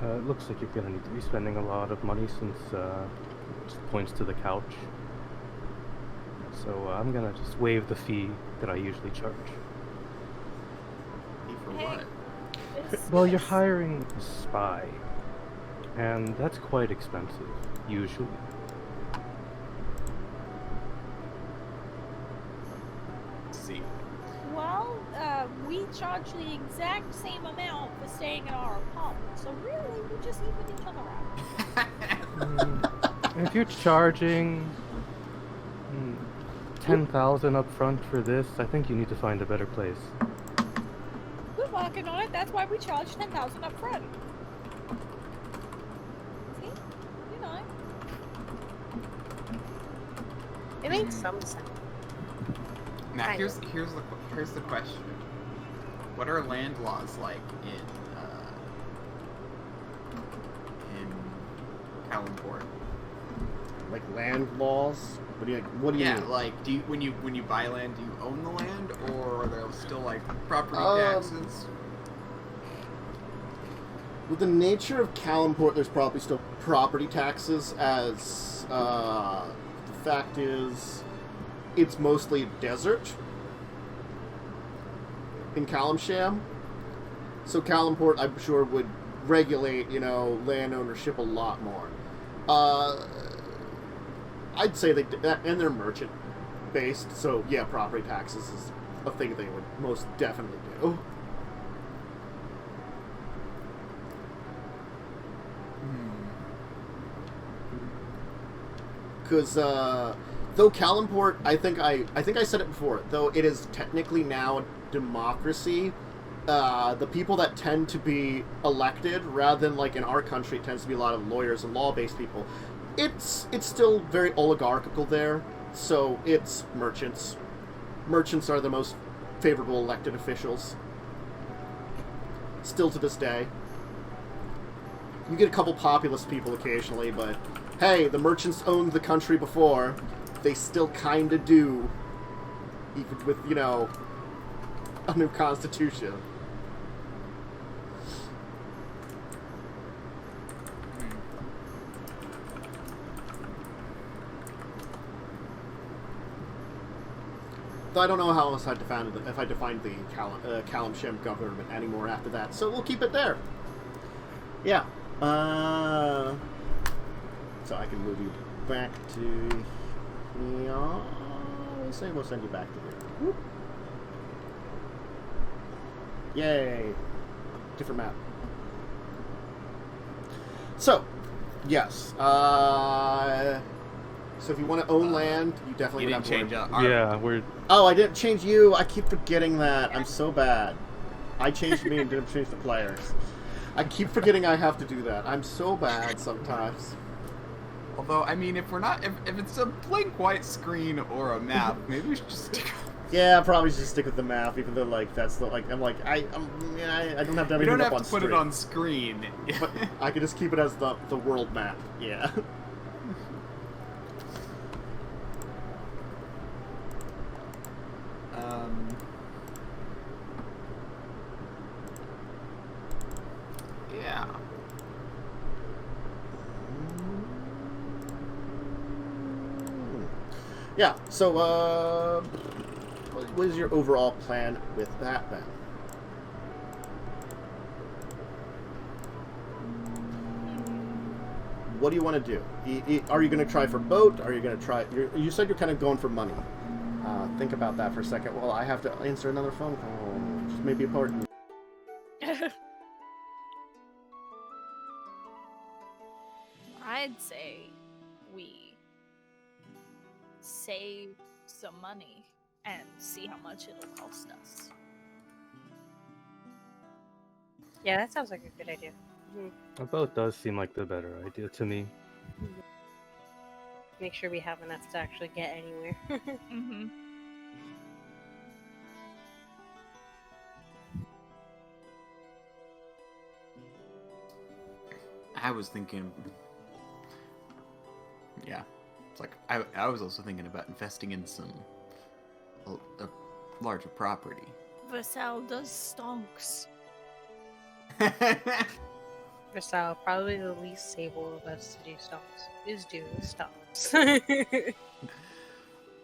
It looks like you're gonna need to be spending a lot of money since, it points to the couch. So I'm gonna just waive the fee that I usually charge. For Hey. what? Well, you're hiring a spy, and that's quite expensive, usually. Let's see. Well, we charge the exact same amount for staying in our apartment, so really we just even each other out. If you're charging 10,000 up front for this, I think you need to find a better place. We're working on it, that's why we charge 10,000 up front. See? You know. It makes some sense. Now Kind here's the question. What are land laws like in Kara-tur? Like land laws? What do you Yeah, mean? like do you when you buy land, do you own the land, or are there still like property taxes? With the nature of Kara-tur, there's probably still property taxes, as the fact is, it's mostly a desert in Kalimsham. So Kara-tur, I'm sure, would regulate, land ownership a lot more. I'd say and they're merchant based, so yeah, property taxes is a thing they would most definitely do. Because though Kara-tur, I think I said it before, though it is technically now a democracy, the people that tend to be elected, rather than like in our country, it tends to be a lot of lawyers and law-based people. It's still very oligarchical there, so it's merchants. Merchants are the most favorable elected officials. Still to this day. You get a couple populist people occasionally, but hey, the merchants owned the country before. They still kinda do. Even with, a new constitution. Though I don't know how else I defined if I defined the Callum Shim government anymore after that, so we'll keep it there. Yeah. So I can move you back to here. Let's say we'll send you back to here. Whoop. Yay! Different map. So, yes. So if you want to own land, you definitely You would didn't have to change work. Yeah, we're. Oh, I didn't change you. I keep forgetting that. I'm so bad. I changed me and didn't change the players. I keep forgetting I have to do that. I'm so bad sometimes. Although, I mean, if we're not, if it's a blank white screen or a map, maybe we should just stick. Yeah, I probably should stick with the map, even though like that's the like I'm like I don't have to have We everything don't up have on to put screen. it on screen. But I can just keep it as the world map. Yeah. Yeah. Yeah. So what is your overall plan with that then? What do you want to do? Are you going to try for boat? Are you going to try... You said you're kind of going for money. Think about that for a second. Well, I have to answer another phone call, which may be important. I'd say we save some money and see how much it'll cost us. Yeah, that sounds like a good idea. A boat does seem like the better idea to me. Make sure we have enough to actually get anywhere. Mm-hmm. I was thinking. Yeah, it's like I was also thinking about investing in a larger property. Vassal does stonks. Versal, probably the least able of us to do stomps, is doing stomps.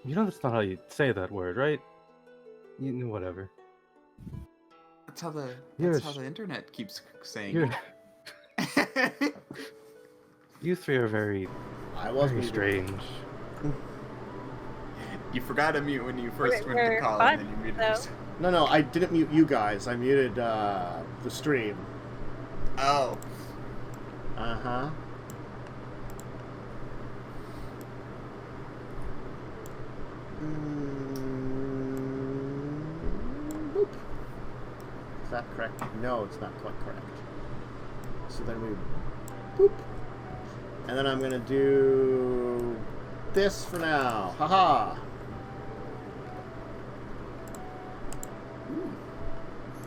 You know that's not how you say that word, right? You know, whatever. That's how the You're that's how the internet keeps saying You're, it. you three are very muted. strange. You forgot to mute when you first went to We're call, fun, and then you muted though. yourself. No, I didn't mute you guys. I muted the stream. Oh. Uh-huh. Boop. Is that correct? No, it's not quite correct. So then we... Boop. And then I'm going to do this for now. Haha.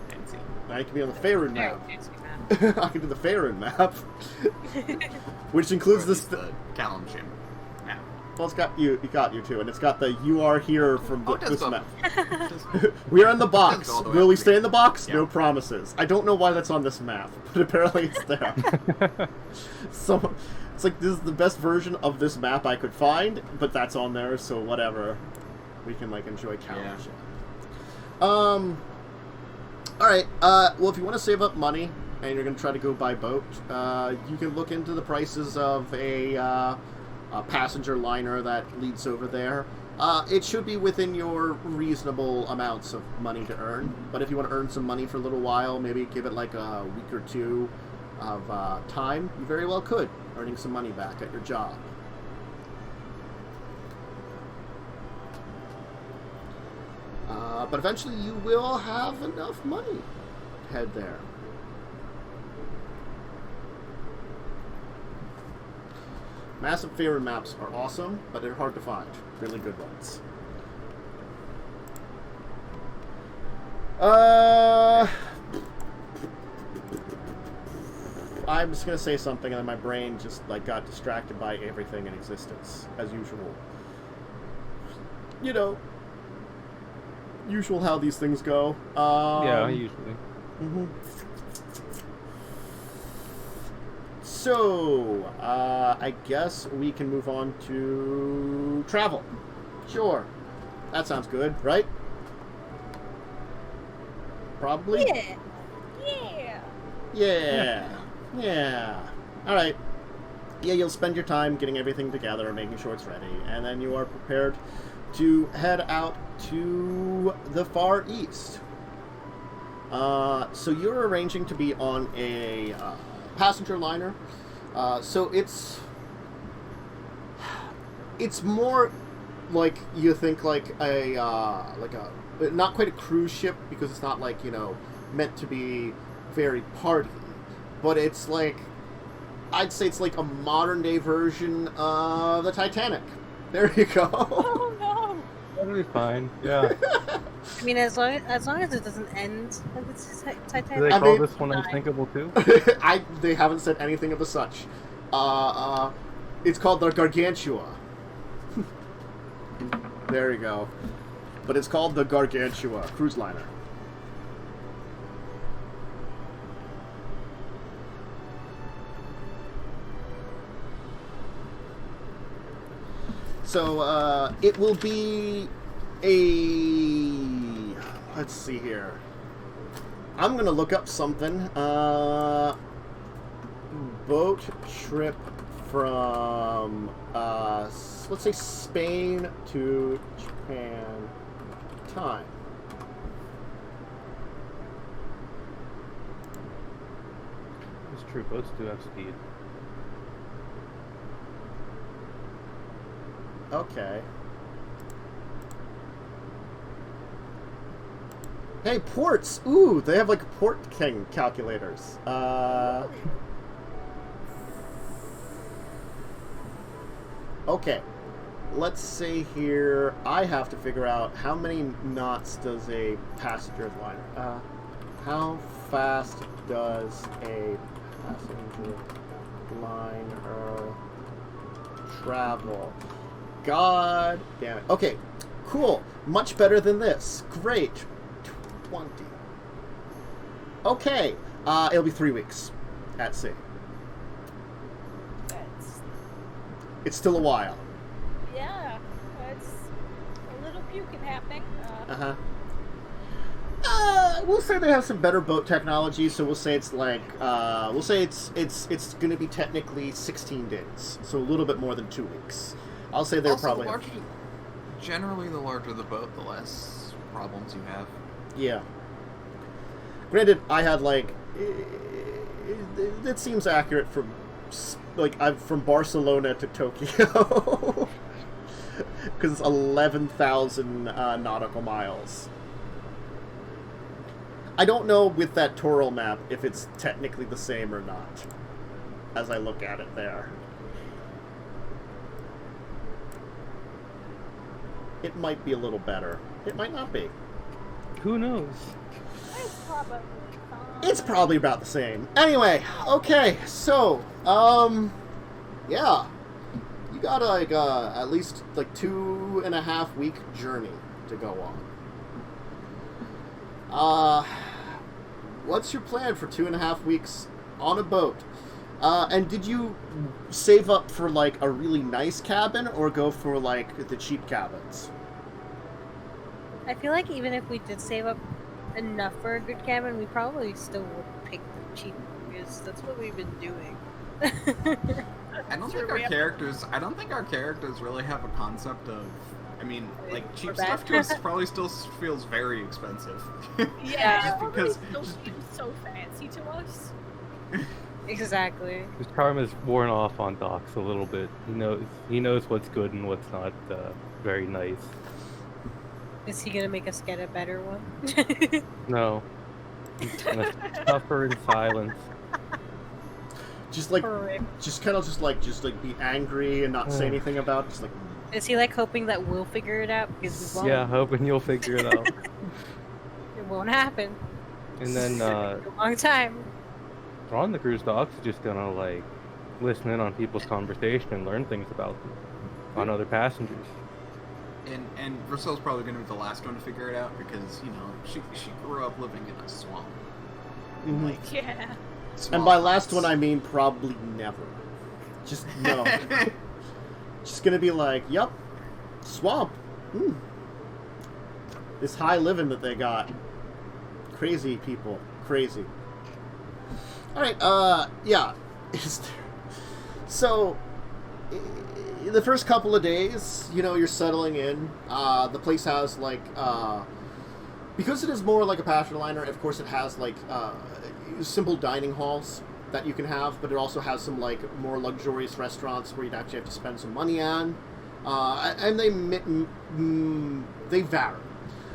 Fancy. Now you can be on the Faerun Very map. fancy map. I can do the Faerun map. Which includes Or at this... least the Callum Shim map. Well, it's got you got you too, and it's got the "you are here" from Oh, it does this go- map. Just- We are in the box. all the way Will up we to stay the- in the box? Yeah. No promises. I don't know why that's on this map, but apparently it's there. So it's like this is the best version of this map I could find, but that's on there, so whatever. We can like enjoy Callum Shim. All right. Well, if you want to save up money and you're going to try to go by boat, you can look into the prices of a passenger liner that leads over there. It should be within your reasonable amounts of money to earn. But if you want to earn some money for a little while, maybe give it like a week or two of time, you very well could, earning some money back at your job. But eventually you will have enough money to head there. Massive Faerun maps are awesome, but they're hard to find. Really good ones. I'm just gonna say something, and then my brain just like got distracted by everything in existence, as usual. You know. usual how these things go. Yeah, usually. Mm-hmm. So, I guess we can move on to travel. Sure. That sounds good, right? Probably? Yeah. Yeah. Yeah. Yeah. Alright. Yeah, you'll spend your time getting everything together and making sure it's ready, and then you are prepared to head out to the Far East. So you're arranging to be on a passenger liner. So it's more like you think like a not quite a cruise ship, because it's not like, you know, meant to be very party, but it's like, I'd say it's like a modern day version of the Titanic. There you go. Oh no. That'll be fine. Yeah. I mean, as long as it doesn't end like it's Do Titanic. they I call mean- this one unthinkable too? They haven't said anything of the such. It's called the Gargantua. There you go. But it's called the Gargantua cruise liner. So, it will be a... Let's see here. I'm gonna look up something. Boat trip from, let's say Spain to Japan time. It's true, boats do have speed. Okay. Hey, ports! Ooh, they have like port king calculators. Okay. Let's say here, I have to figure out how many knots does a passenger liner. How fast does a passenger liner travel? God damn it. Okay, cool. Much better than this. Great. 20. Okay, it'll be 3 weeks at sea. That's, It's still a while. yeah. That's a little puking happening. Uh-huh. We'll say they have some better boat technology, so we'll say it's like, we'll say it's gonna be technically 16 days, so a little bit more than 2 weeks. I'll say they're Also, probably... generally, the larger the boat, the less problems you have. Yeah. Granted, I had like... It seems accurate from... Like, I'm from Barcelona to Tokyo. Because it's 11,000 nautical miles. I don't know with that Toral map if it's technically the same or not, as I look at it there. It might be a little better. It might not be. Who knows? It's probably fine. It's probably about the same. Anyway, okay, so, yeah. You got like, at least like 2.5 week journey to go on. What's your plan for 2.5 weeks on a boat? And did you save up for like a really nice cabin or go for like the cheap cabins? I feel like even if we did save up enough for a good cabin, we probably still would pick the cheap, because that's what we've been doing. I don't think our characters really have a concept of. I mean, like cheap Or bad. stuff to us probably still feels very expensive. Yeah, Just it because- still seems so fancy to us. Exactly. His charm is worn off on docks a little bit. He knows what's good and what's not very nice. Is he gonna make us get a better one? No. He's gonna suffer in silence. Just like, Correct. just kind of just like be angry and not say anything about it. Just like, Is he like hoping that we'll figure it out? Because we won't. Yeah, hoping you'll figure it out. It won't happen. And then A long time. on the cruise docks, just gonna like listen in on people's conversation and learn things about them on other passengers. And Roselle's probably going to be the last one to figure it out because, you know, she grew up living in a swamp. Mhm. Like, Yeah. And by last one, I mean probably never. Just no. Just gonna be like, yep, swamp. This high living that they got. Crazy people. Crazy. Alright, yeah. So, the first couple of days, you know, you're settling in. The place has, like, because it is more like a pasture liner, of course it has, like, simple dining halls that you can have, but it also has some, like, more luxurious restaurants where you'd actually have to spend some money on. And they vary.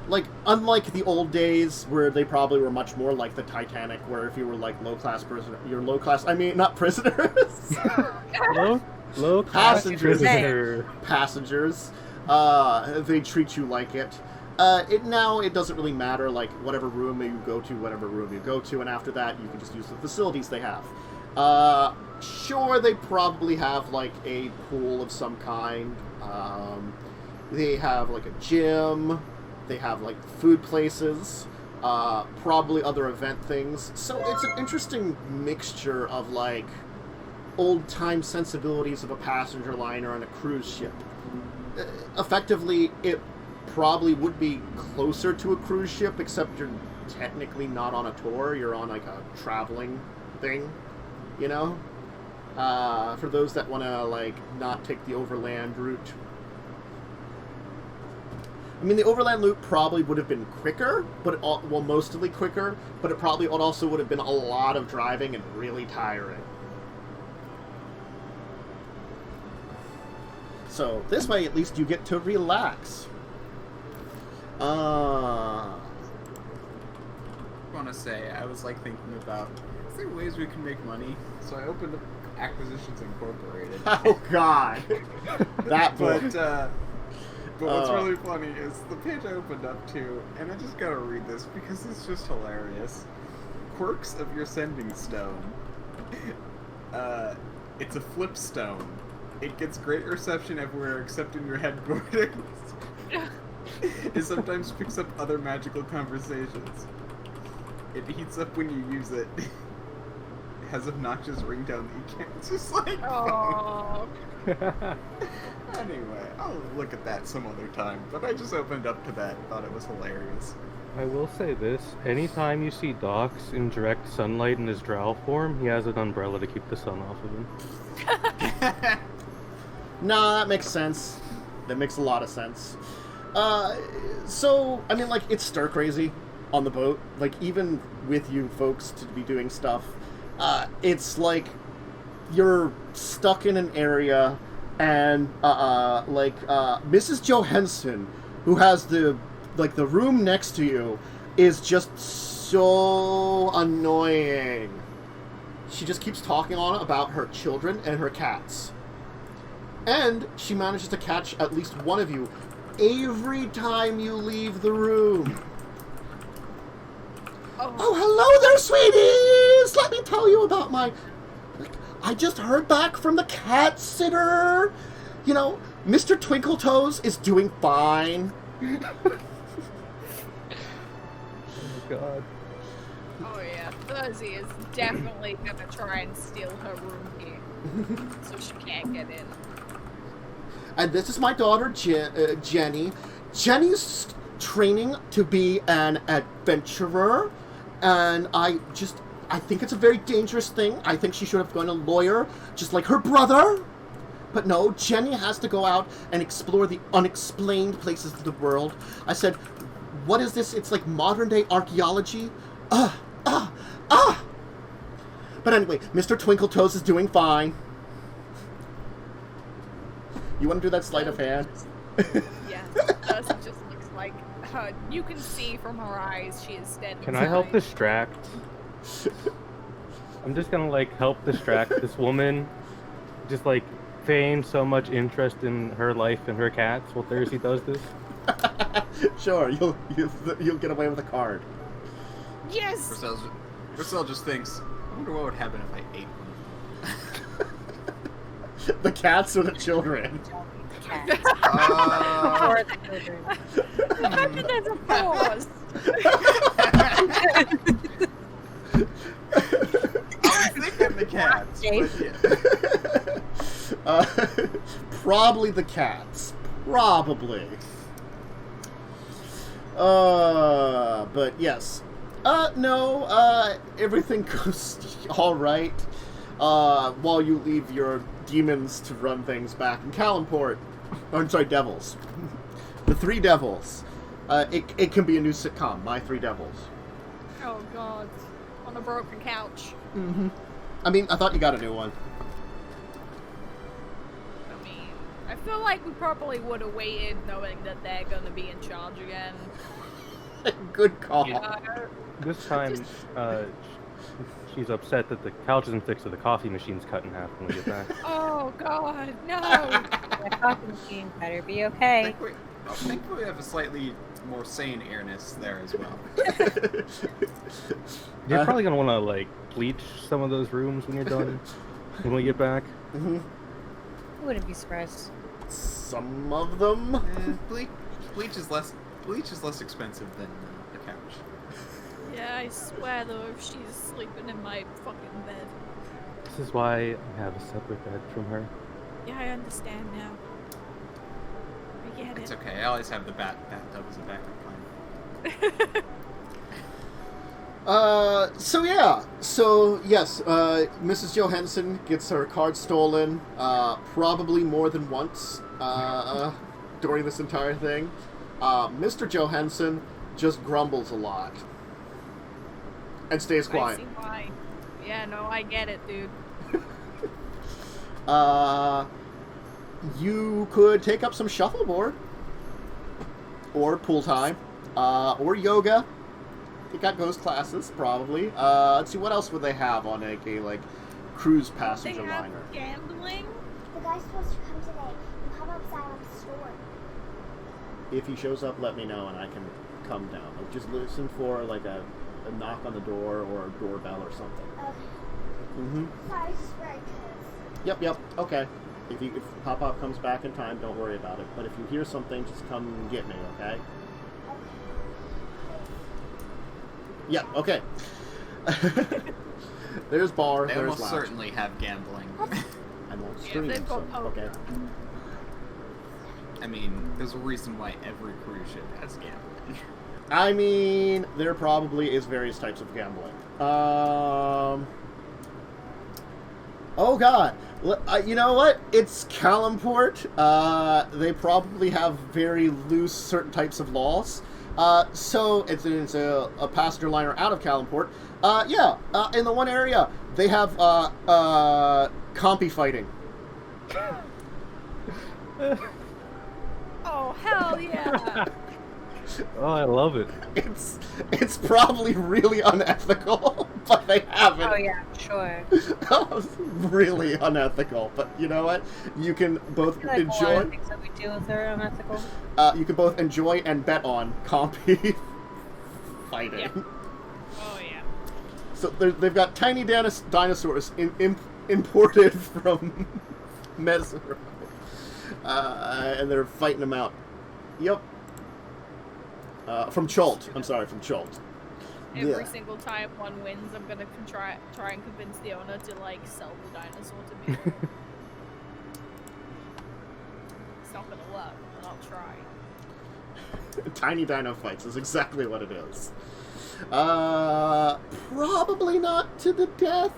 Like, unlike the old days where they probably were much more like the Titanic, where if you were, like, low-class prisoner, you're low-class, I mean, not prisoners. Low Passengers. Passengers. They treat you like it. Now it doesn't really matter, like, whatever room you go to, and after that you can just use the facilities they have. Sure, they probably have, like, a pool of some kind. They have, like, a gym. They have, like, food places. Probably other event things. So it's an interesting mixture of, like, old-time sensibilities of a passenger liner on a cruise ship. Effectively, it probably would be closer to a cruise ship, except you're technically not on a tour. You're on, like, a traveling thing, you know? For those that want to, like, not take the overland route. I mean, the overland route probably would have been quicker, but mostly quicker, but it probably also would have been a lot of driving and really tiring. So, this way, at least you get to relax. I want to say, I was, like, thinking about, is there ways we can make money? So I opened up Acquisitions Incorporated. Oh, God. That book. But what's really funny is the page I opened up to, and I just gotta read this because it's just hilarious. Quirks of your sending stone. It's a flip stone. It gets great reception everywhere except in your headquarters. It sometimes picks up other magical conversations. It heats up when you use it. It has obnoxious ringtone that you can't just like. Oh. Anyway, I'll look at that some other time. But I just opened up to that and thought it was hilarious. I will say this, anytime you see Dox in direct sunlight in his drow form, he has an umbrella to keep the sun off of him. Nah, that makes sense. That makes a lot of sense. So, I mean, like, it's stir crazy on the boat. Like, even with you folks to be doing stuff, it's like you're stuck in an area and, Mrs. Johansson, who has the room next to you, is just so annoying. She just keeps talking on about her children and her cats. And she manages to catch at least one of you every time you leave the room. Oh, hello there, sweeties! Let me tell you about I just heard back from the cat sitter. You know, Mr. Twinkletoes is doing fine. Oh, God. Oh yeah, Therzee is definitely gonna try and steal her room here, so she can't get in. And this is my daughter, Jenny. Jenny's training to be an adventurer, and I think it's a very dangerous thing. I think she should have gone a lawyer, just like her brother. But no, Jenny has to go out and explore the unexplained places of the world. I said, what is this? It's like modern-day archaeology. But anyway, Mr. Twinkletoes is doing fine. You want to do that sleight of hand? Yeah, Therzee just looks like you can see from her eyes she is standing. Can I help distract? I'm just gonna, like, help distract this woman. Just, like, feign so much interest in her life and her cats while Therzee does this. Sure, you'll get away with a card. Yes! Roselle just thinks, I wonder what would happen if I ate one. The cats or the children? cats. Uh, Or the children. Imagine there's a pause. I was thinking the cats. But yeah. Probably the cats. Probably. But yes. No, everything goes alright. While you leave your demons to run things back in Kalimport. I'm sorry, devils. The Three Devils. It can be a new sitcom, My Three Devils. Oh god. On a broken couch. Mm-hmm. I mean, I thought you got a new one. I mean, I feel like we probably would have waited knowing that they're gonna be in charge again. Good call. You know? This time, she's upset that the couch isn't fixed, so the coffee machine's cut in half when we get back. Oh god, no! The coffee machine better be okay. I think we have a slightly more sane airness there as well. You're probably gonna want to like bleach some of those rooms when you're done. When we get back. Mm-hmm. I wouldn't be surprised. Some of them. Bleach is less expensive than the couch. Yeah, I swear though, if she's sleeping in my fucking bed. This is why I have a separate bed from her. Yeah, I understand now. I get It's it. okay. I always have the bathtub as a backup plan. So yeah. So yes, Mrs. Johansson gets her card stolen, probably more than once, during this entire thing. Mr. Johansson just grumbles a lot. And stays I quiet. see why. Yeah, no, I get it, dude. You could take up some shuffleboard. Or pool time. Or yoga. They got ghost classes, probably. Let's see, what else would they have on a like cruise They passenger have liner? gambling? The guy's supposed to come today and come outside on the store. If he shows up, let me know and I can come down. Like, just listen for like a knock on the door or a doorbell or something. Okay. Mm-hmm. Sorry, just very close. Yep. Okay. If Pop-Pop comes back in time, don't worry about it. But if you hear something, just come get me, okay? Yeah, okay. There's bar, They there's almost lounge. certainly have gambling. I won't Yeah, stream, they've so, got poker. okay. I mean, there's a reason why every cruise ship has gambling. I mean, there probably is various types of gambling. Oh god. You know what? It's Kalimport. They probably have very loose certain types of laws. So it's a passenger liner out of Kalimport. In the one area, they have compy fighting. Oh, hell yeah! Oh, I love it. It's probably really unethical, but they have it. Oh yeah, sure. Really unethical, but you know what? You can both I feel like a lot enjoy. of things that we do with are unethical. You can both enjoy and bet on compy fighting. Yeah. Oh yeah. So they've got tiny dinosaurs imported from Mesero, and they're fighting them out. Yep. From Cholt. I'm sorry, from Cholt. Every single time one wins, I'm gonna try and convince the owner to like sell the dinosaur to me. It's not gonna work, but I'll try. Tiny dino fights is exactly what it is. Probably not to the death.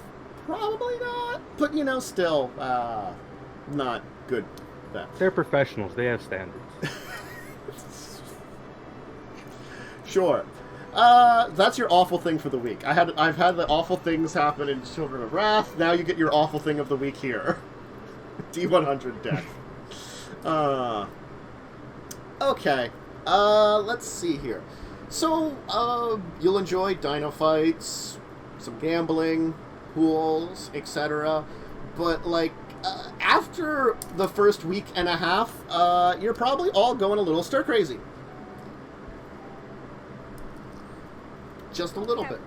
Probably not. But, you know, still, not good. They're professionals. They have standards. Sure. That's your awful thing for the week. I've had the awful things happen in Children of Wrath. Now you get your awful thing of the week here. D100 death. Okay. Let's see here. So, you'll enjoy dino fights, some gambling, pools, etc. But, like, after the first week and a half, you're probably all going a little stir-crazy. Just a little bit.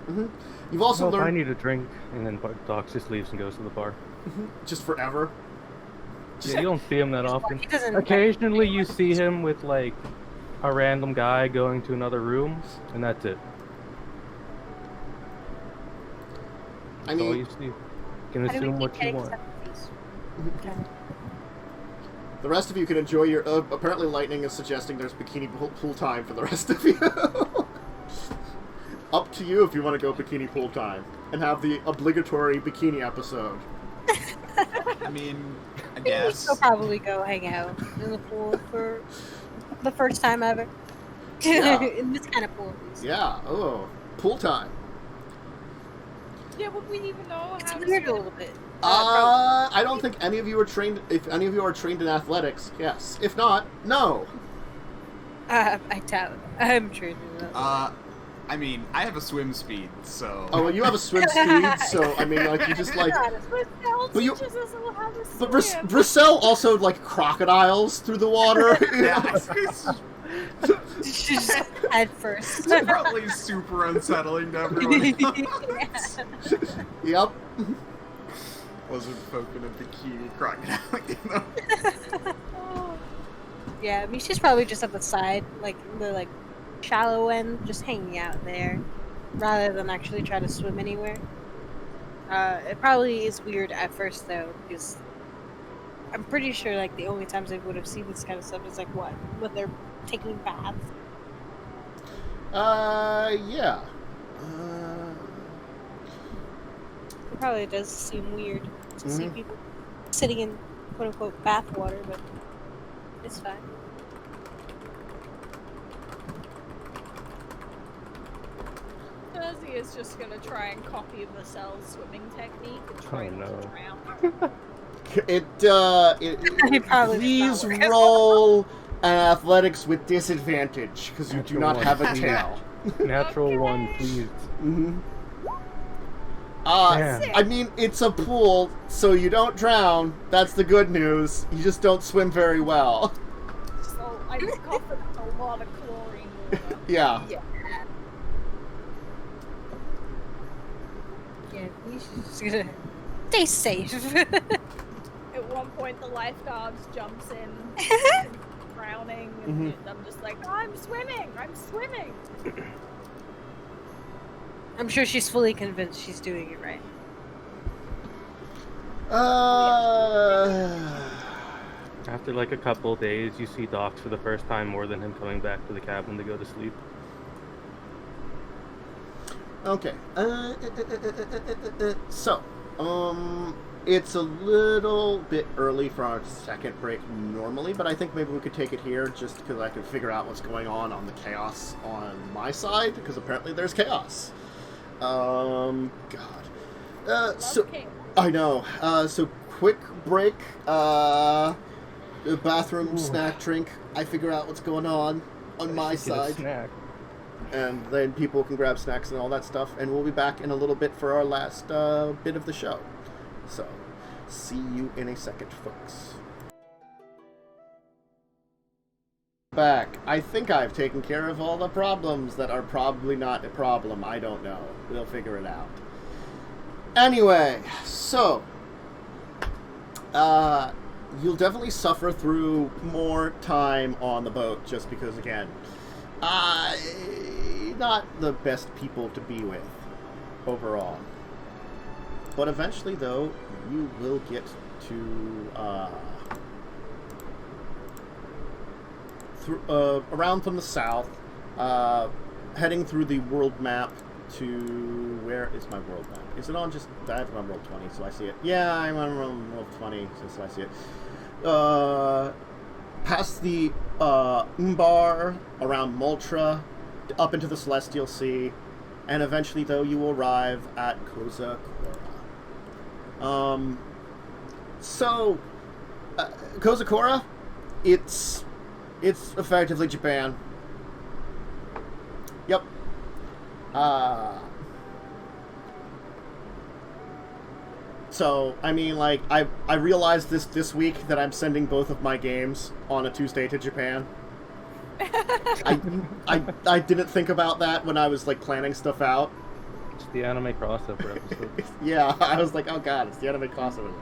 Mm-hmm. You've also Well, if I learned... need a drink, and then Doc just leaves and goes to the bar. Just forever. Yeah, you don't see him that often. He doesn't. Occasionally you see him with like a random guy going to another room, and that's it. I That's all mean, you see. You can How do we assume keep what you getting want. stuff with these? the rest of you can enjoy your... apparently Lightning is suggesting there's bikini pool time for the rest of you. Up to you if you want to go bikini pool time. And have the obligatory bikini episode. I mean, I We guess. will probably go hang out in the pool for the first time ever. Yeah. In this kind of pool, at least. Yeah, oh, pool time. Yeah, would we even know It's how to weird a swim? little bit. I don't think any of you are trained... If any of you are trained in athletics, yes. If not, no. I doubt. I'm trained in that. I mean, I have a swim speed, so. Oh, well, you have a swim speed, so, I mean, like, you just, like... Bristol But you- teaches us all how to But swim. Brissel also, like, crocodiles through the water. Yeah, it's She's head first. probably super unsettling to everyone. Yep. Wasn't poking a bikini crocodile, you know? Yeah, I mean, she's probably just at the side, like the shallow end, just hanging out there, rather than actually try to swim anywhere. It probably is weird at first though, because I'm pretty sure like the only times I would have seen this kind of stuff is like when they're taking baths. Yeah. It probably does seem weird to see Mhm. people sitting in quote unquote bath water, but it's fine. Therzee is just gonna try and copy Vasel's swimming technique and try Oh, not to drown. It probably please does not work. roll athletics with disadvantage, because you do Natural not one. have a tail. Natural one, please. Mm-hmm. Yeah. I mean, it's a pool, so you don't drown. That's the good news. You just don't swim very well. So I'm confident a lot of chlorine water. Yeah. Yeah, he's just gonna stay safe. At one point, the lifeguard jumps in, drowning, and I'm just like, I'm swimming! I'm swimming! I'm sure she's fully convinced she's doing it right. After like a couple days, you see Docs for the first time more than him coming back to the cabin to go to sleep. Okay. So, it's a little bit early for our second break normally, but I think maybe we could take it here just because I can figure out what's going on the chaos on my side, because apparently there's chaos. God. So, Okay. I know. So, quick break. Bathroom, snack, drink. I figure out what's going on my Get a side. snack. And then people can grab snacks and all that stuff, and we'll be back in a little bit for our last bit of the show. So, see you in a second, folks. Back. I think I've taken care of all the problems that are probably not a problem. I don't know. We'll figure it out. Anyway, so, you'll definitely suffer through more time on the boat, just because, again, not the best people to be with, overall. But eventually, though, you will get to, around from the south, heading through the world map to... Where is my world map? Is it on just... I have it on roll 20, so I see it. Yeah, I'm on roll 20, so I see it. Past the Umbar, around Moltra, up into the Celestial Sea, and eventually, though, you will arrive at Kozakura. Kozakura, it's effectively Japan. Yep. So, I mean, like, I realized this week that I'm sending both of my games on a Tuesday to Japan. I didn't think about that when I was, like, planning stuff out. It's the anime crossover episode. Yeah, I was like, oh god, it's the anime crossover.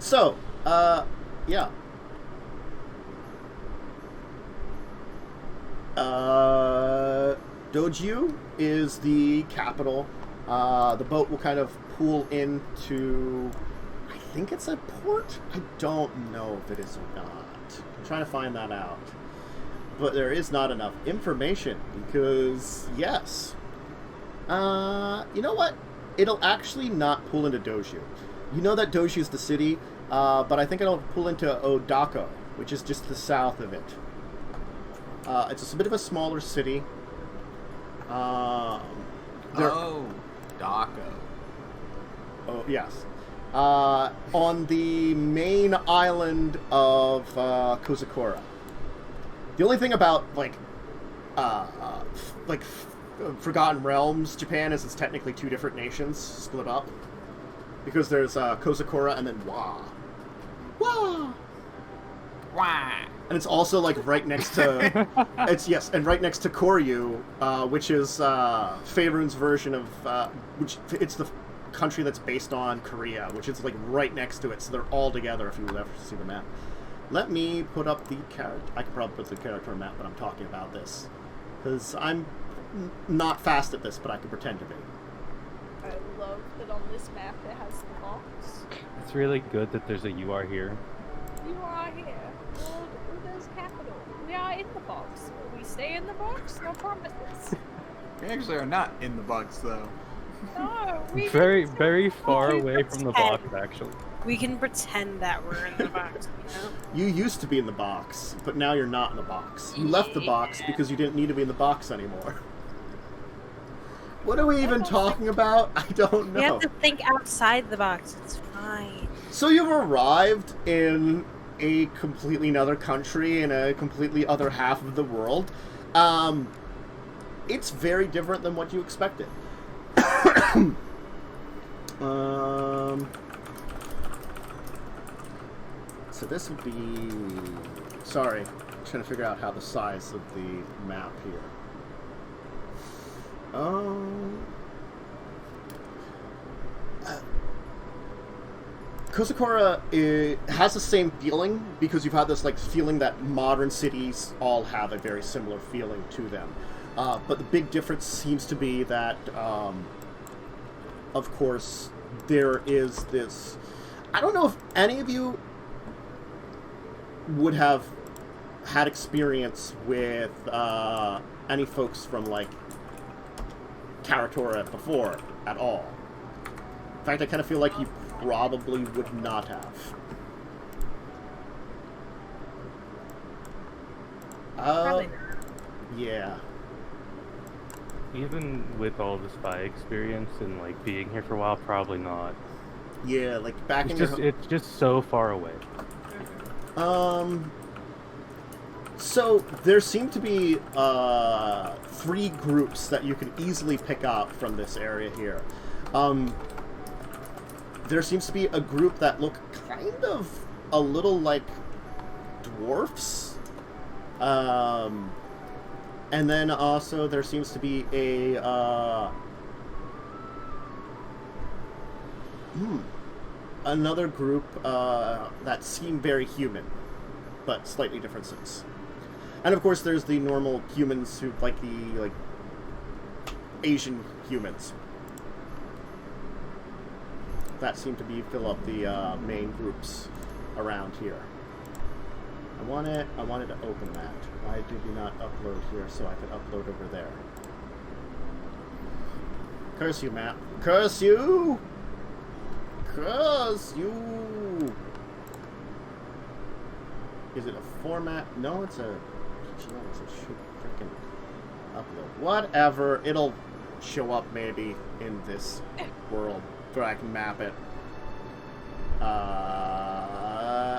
So, yeah. Dojiu is the capital. The boat will kind of pull into... I think it's a port? I don't know if it is or not. I'm trying to find that out. But there is not enough information because, yes. You know what? It'll actually not pull into Dojiu. You know that Dojiu is the city, but I think it'll pull into Odako, which is just the south of it. It's a bit of a smaller city. Oh, Dako. Oh, yes. On the main island of Kozakura. The only thing about, Forgotten Realms Japan is it's technically two different nations split up. Because there's Kozakura and then Wa. Wa! Wah! And it's also right next to and right next to Koryu, which is Faerun's version of it's the country that's based on Korea, which is right next to it, so they're all together if you would ever see the map. Let me put up the character. I could probably put the Kara-tur map when I'm talking about this, because I'm not fast at this, but I can pretend to be. I love that on this map it has the box. It's really good that there's a "you are here." You are here. Lord Uda's capital. We are in the box. Will we stay in the box? No promises. We actually are not in the box, though. No, we Very, can very far can away from the box, actually. We can pretend that we're in the box, you know? You used to be in the box, but now you're not in the box. You left the box because you didn't need to be in the box anymore. What are we even talking about? I don't know. You have to think outside the box. It's fine. So you've arrived in a completely another country in a completely other half of the world. It's very different than what you expected. So this would be... Sorry, I'm trying to figure out how the size of the map here. Kozakura has the same feeling because you've had this feeling that modern cities all have a very similar feeling to them. But the big difference seems to be that, of course, there is this... I don't know if any of you would have had experience with any folks from, Kara-tur before at all. In fact, I kind of feel like you probably would not have. Probably not. Yeah. Even with all the spy experience and being here for a while, probably not. Yeah, back in It's just so far away. So there seem to be 3 groups that you can easily pick out from this area here. There seems to be a group that look kind of a little like dwarfs. And then also there seems to be a another group that seem very human, but slightly different sense. And of course there's the normal humans who like the Asian humans that seem to be fill up the main groups around here. I wanted to open that. Why did you not upload here so I could upload over there? Curse you, map. Curse you! Curse you! Is it a format? No, it's a... It should freaking upload. Whatever. It'll show up maybe in this world where I can map it.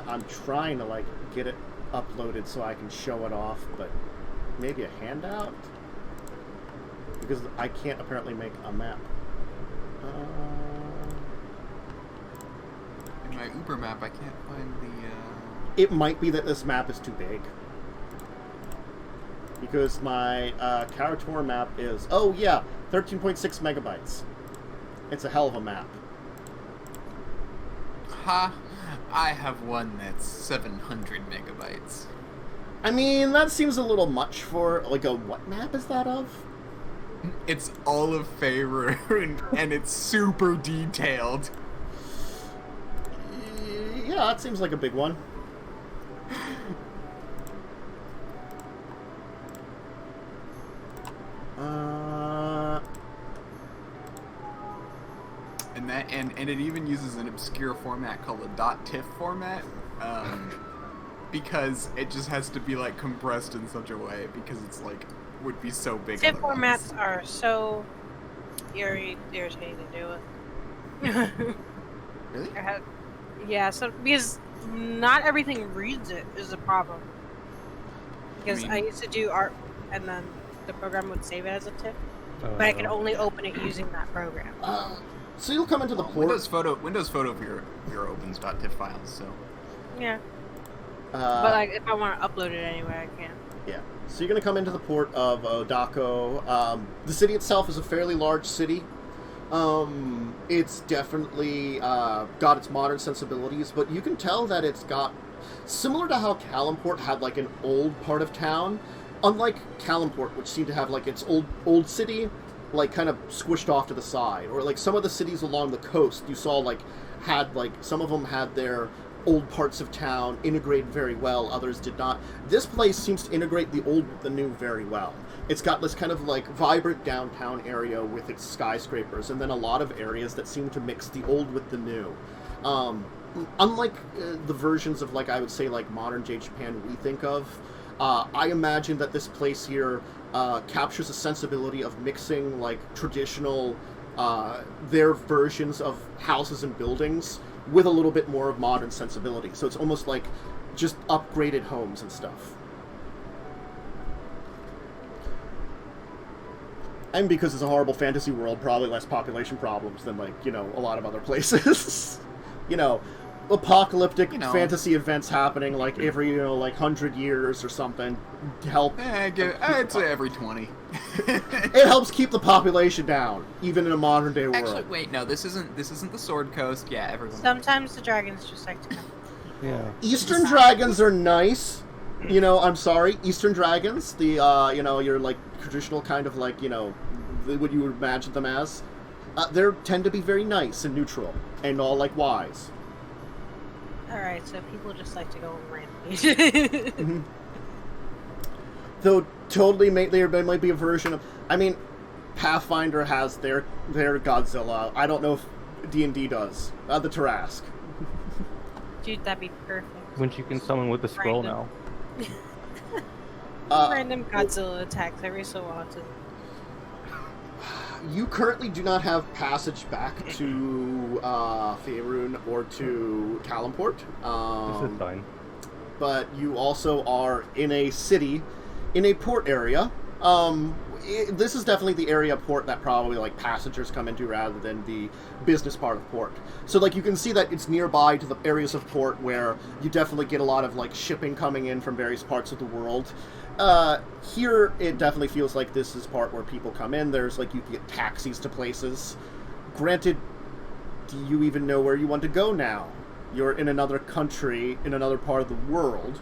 I'm trying to get it uploaded so I can show it off, but maybe a handout? Because I can't apparently make a map. In my Uber map, I can't find the... It might be that this map is too big. Because my Kara-tur map is... Oh, yeah! 13.6 megabytes. It's a hell of a map. Ha! I have one that's 700 megabytes. I mean, that seems a little much for, like, a what map is that of? It's all of Faerun, and it's super detailed. Yeah, that seems like a big one. And it even uses an obscure format called a .tiff format, because it just has to be like compressed in such a way because it's like would be so big. TIFF otherwise. formats are so irritating to deal with. Really? Yeah, so because not everything reads it is a problem. Because I used to do art, and then the program would save it as a TIFF, but I could only open it using that program. So you'll come into the port. Windows Photo Viewer opens .tiff files, so. Yeah. But like, if I want to upload it anyway, I can. Yeah. So you're going to come into the port of Odako. The city itself is a fairly large city. It's definitely got its modern sensibilities, but you can tell that it's got, similar to how Kalimport had like an old part of town, unlike Kalimport, which seemed to have like its old city, like kind of squished off to the side, or like some of the cities along the coast you saw like had like some of them had their old parts of town integrated very well, others did not. This place seems to integrate the old with the new very well. It's got this kind of like vibrant downtown area with its skyscrapers, and then a lot of areas that seem to mix the old with the new. Unlike the versions of like I would say like modern day Japan we think of, I imagine that this place here captures a sensibility of mixing like traditional their versions of houses and buildings with a little bit more of modern sensibility. So it's almost like just upgraded homes and stuff. And because it's a horrible fantasy world, probably less population problems than like, you know, a lot of other places. You know, apocalyptic fantasy events happening like every, you know, like 100 years or something to help. I'd say every 20. It helps keep the population down, even in a modern day world. Actually, wait, no, this isn't the Sword Coast. Yeah, everyone. Sometimes the dragons just like to come. Yeah. Eastern dragons are nice. You know, I'm sorry, Eastern dragons, the, you know, your, like, traditional kind of, like, you know, what you would imagine them as, they tend to be very nice and neutral, and all, like, wise. Alright, so people just like to go randomly. Mm-hmm. Though, totally, there might be a version of, I mean, Pathfinder has their Godzilla. I don't know if D&D does. The Tarrasque. Dude, that'd be perfect. When you can summon with the scroll now. Random Godzilla attacks every so often. You currently do not have passage back to Faerun or to Kalimport. This is fine. But you also are in a city, in a port area. This is definitely the area of port that probably like passengers come into rather than the business part of port. So like you can see that it's nearby to the areas of port where you definitely get a lot of like shipping coming in from various parts of the world. Here it definitely feels like this is part where people come in. There's like you can get taxis to places. Granted, do you even know where you want to go now? You're in another country, in another part of the world.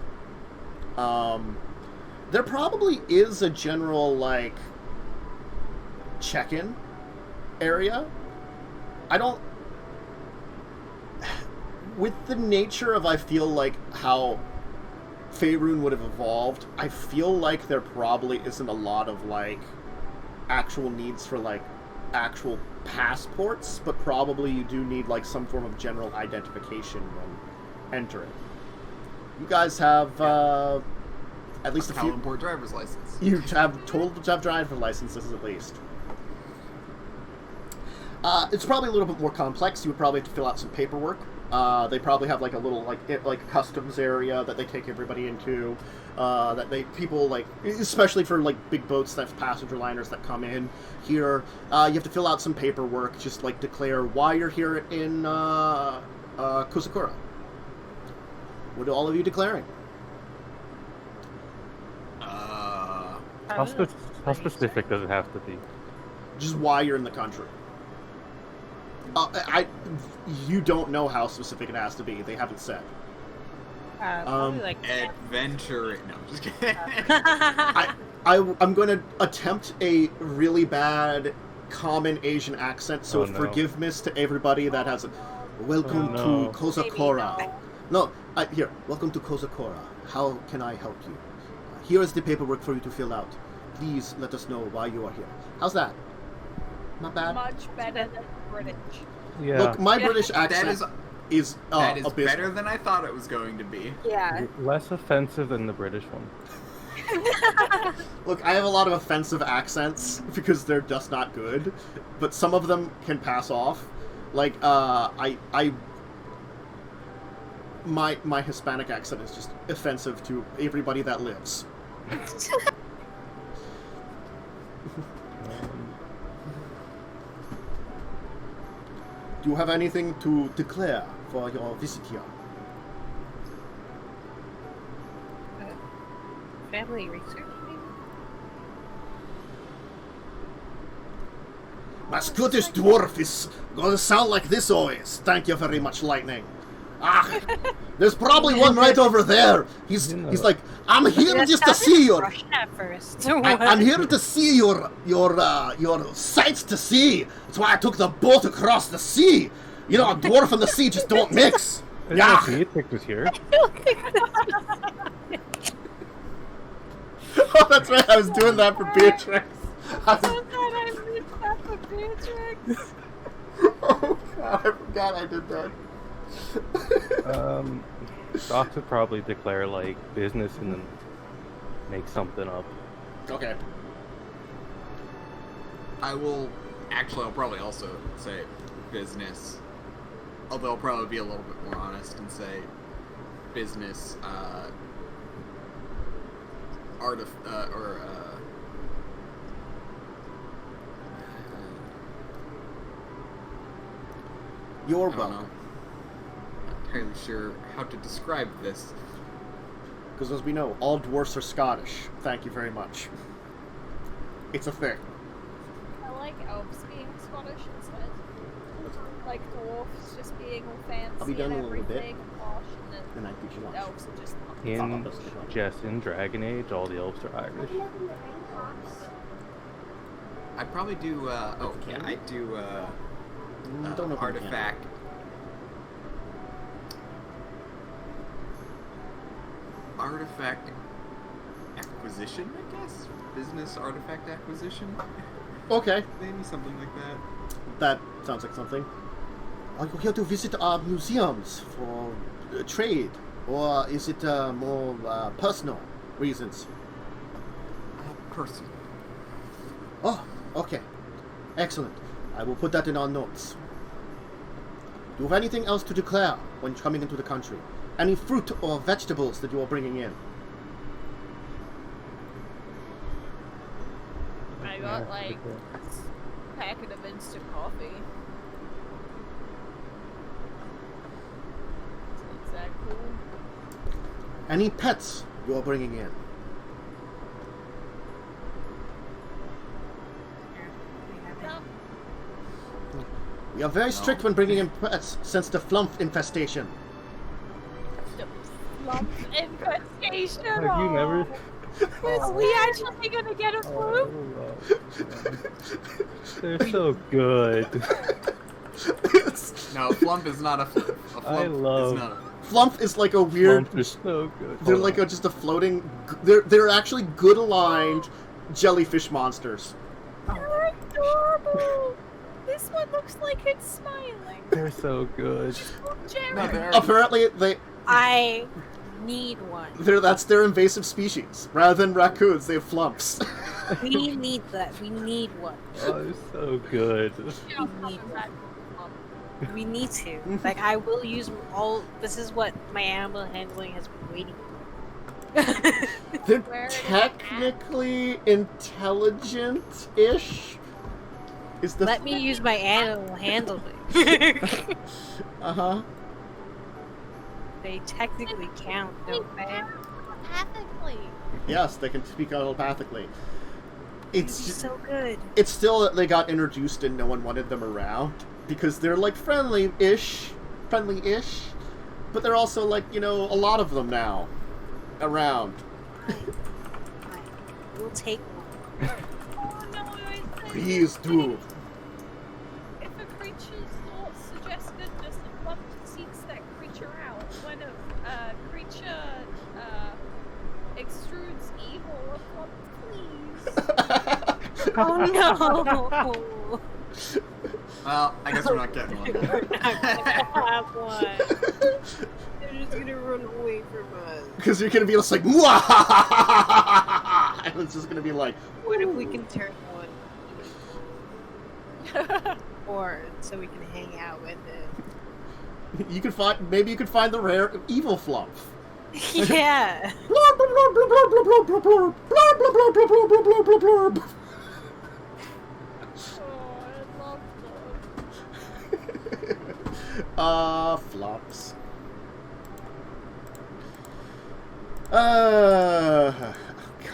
There probably is a general, like, check-in area. I don't... With the nature of, I feel like, how Faerun would have evolved, I feel like there probably isn't a lot of, like, actual needs for, like, actual passports, but probably you do need, like, some form of general identification when entering. You guys have, at least a few... Kalimport driver's license. You have driver's licenses at least. It's probably a little bit more complex. You would probably have to fill out some paperwork. They probably have like a little like customs area that they take everybody into. People like, especially for like big boats that have passenger liners that come in here. You have to fill out some paperwork. Just like declare why you're here in Kozakura. What are all of you declaring? How specific does it have to be? Just why you're in the country. You don't know how specific it has to be. They haven't said. Probably like Adventure. No, I'm just kidding. I'm going to attempt a really bad common Asian accent, so forgiveness to everybody that has a... Welcome to Kozakura. No, here. Welcome to Kozakura. How can I help you? Here is the paperwork for you to fill out. Please let us know why you are here. How's that? Not bad? Much better than British. Yeah. Look, my British accent is abysmal. Better than I thought it was going to be. yeah. Less offensive than the British one. Look, I have a lot of offensive accents because they're just not good, but some of them can pass off. Like, my Hispanic accent is just offensive to everybody that lives. Do you have anything to declare for your visit here? Family research, maybe? My Scottish dwarf is gonna sound like this always. Thank you very much, Lightning. There's probably one right over there. He's like, I'm here just to see your. Russian at first. I'm here to see your sights to see. That's why I took the boat across the sea. You know, a dwarf and the sea just don't mix. Yeah. Beatrix was here. Oh, that's right. I was doing that for Beatrix. I missed that for Beatrix. Oh God, I forgot I did that. Doc would probably declare like business and then make something up. Okay. I'll probably also say business. Although I'll probably be a little bit more honest and say business, You're I don't welcome. know. Not entirely sure how to describe this. Because as we know, all dwarfs are Scottish. Thank you very much. It's a thing. I like elves being Scottish instead. Like dwarfs just being all fancy I'll be done and in a little bit. everything, posh, and then And I teach you lunch. elves are just In Jess, in Dragon Age, all the elves are Irish. I'd probably do, I'd do, Don't open the can. Artifact acquisition, I guess? Business artifact acquisition? Okay, Maybe something like that. that sounds like something. Are you here to visit our museums for trade? Or is it more personal reasons? Person. Oh, okay. Excellent. I will put that in our notes. Do you have anything else to declare when coming into the country? Any fruit or vegetables that you are bringing in? I got like a packet of instant coffee. Is that cool? Any pets you are bringing in? No. We are very strict when bringing in pets since the flump infestation. The lump infestation. Have you never? Is we actually gonna get a flu? They're so good. No, Flump is not a flump. A flump I love- is not a Flump is like a weird. Flump is so good. They're Hold like on. just a floating. They're actually good aligned jellyfish monsters. They're adorable. This one looks like it's smiling. They're so good. Jerry. No, they're- Apparently, I need one. that's their invasive species. Rather than raccoons, they have flumps. We need that. We need one. Oh, they're so good. Yeah, We need that- We need to. Like, I will use all. This is what my animal handling has been waiting for. They're Where is technically intelligent-ish. Is the Let me use my animal handling. Uh-huh. They technically count, don't they? Ethically. Yes, they can speak telepathically. It's It's just, so good. it's still that they got introduced and no one wanted them around. because they're like friendly-ish, but they're also like, you know, a lot of them now around. Fine. We'll take one. Oh no, Please do. if a creature's thought suggested just a bump seeks that creature out, when a creature extrudes evil, a flump, please. Oh no! Well, I guess we're not getting one. We're not gonna have one. They're just gonna run away from us. Because you're gonna be just like, Mwah! And it's just gonna be like, What if we can turn one? Or so we can hang out with it. you could find, maybe you could find the rare evil flump. Yeah. Blurb, blurb, blurb, blurb, blurb, blurb, blurb, blurb, blurb, blurb, blurb, blurb, blurb, blurb, blurb. Oh, I love them. Flops.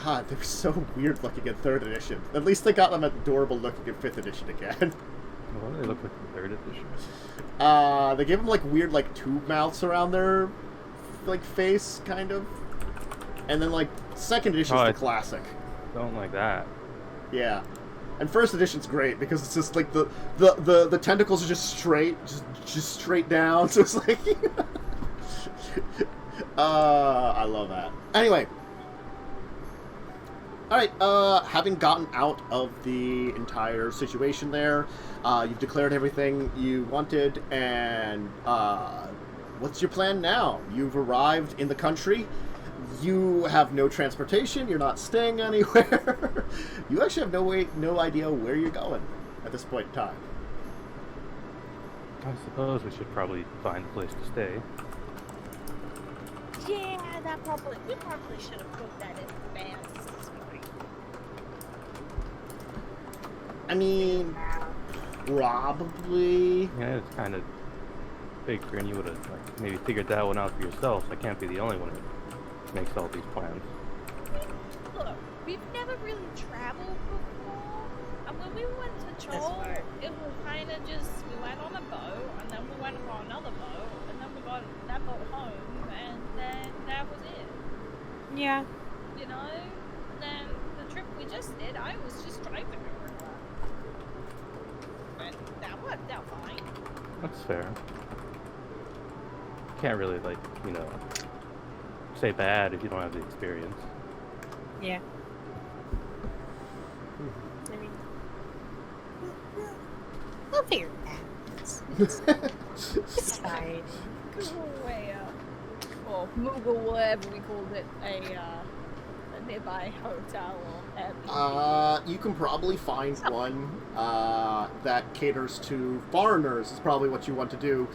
God, they're so weird looking in 3rd edition. At least they got them adorable looking in 5th edition again. Why do they look like the 3rd edition? They gave them like weird like tube mouths around their like face, kind of. And then like 2nd edition's the classic. Don't like that. Yeah. And 1st edition's great because it's just like the tentacles are just straight, just straight down. So it's like I love that. Anyway. Alright, having gotten out of the entire situation there, you've declared everything you wanted, and what's your plan now? You've arrived in the country. You have no transportation. You're not staying anywhere. You actually have no idea where you're going at this point in time. I suppose we should probably find a place to stay. Yeah, we probably should have put that in advance. I mean, probably. Yeah, it's kind of figuring you would have like maybe figured that one out for yourself. I can't be the only one who makes all these plans. Look, we've never really traveled before, and when we went to Chol, it was kind of just, we went on a boat, and then we went on another boat, and then we got that boat home, and then that was it. Yeah. You know? And then the trip we just did, I was just driving everywhere. And that worked out fine. That's fair. Can't really like, you know, say bad if you don't have the experience. Yeah. I mean, we'll figure it out. It's fine. Go away, or Moogle, whatever we called it, a nearby hotel or Airbnb. You can probably find one that caters to foreigners is probably what you want to do,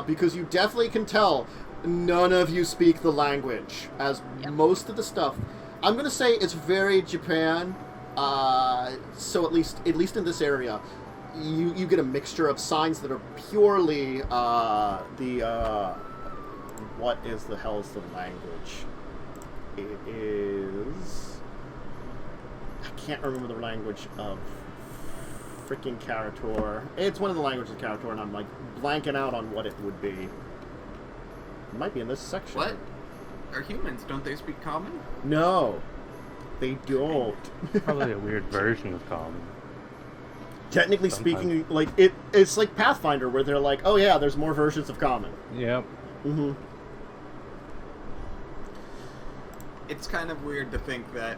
because you definitely can tell none of you speak the language, as most of the stuff, I'm gonna say it's very Japan, so at least in this area, you get a mixture of signs that are purely what is the hell is the language? It is... I can't remember the language of freaking Kara-tur. It's one of the languages of Kara-tur, and I'm like blanking out on what it would be. It might be in this section. What? Are humans? Don't they speak common? No, they don't. Probably a weird version of common. Technically speaking, like it's like Pathfinder, where they're like, oh yeah, there's more versions of common. Yep. Mm-hmm. It's kind of weird to think that,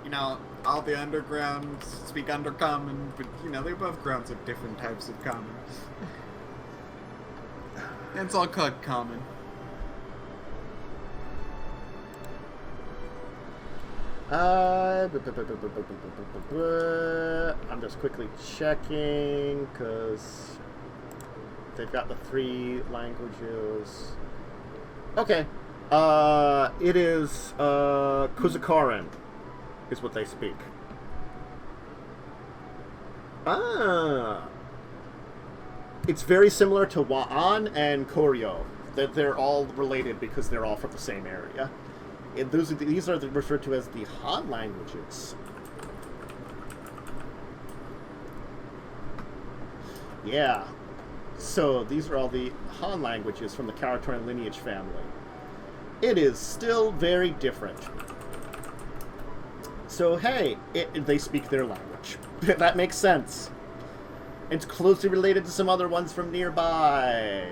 you know, all the undergrounds speak undercommon, but, you know, the above grounds have different types of common. And it's all called common. I'm just quickly checking, because they've got the 3 languages. Okay. It is, Kozakura is what they speak. Ah. It's very similar to Wa'an and Koryo. That they're all related because they're all from the same area. And these are referred to as the Han languages. Yeah. So, these are all the Han languages from the Kara-tur lineage family. It is still very different. So, hey, they speak their language. That makes sense. It's closely related to some other ones from nearby.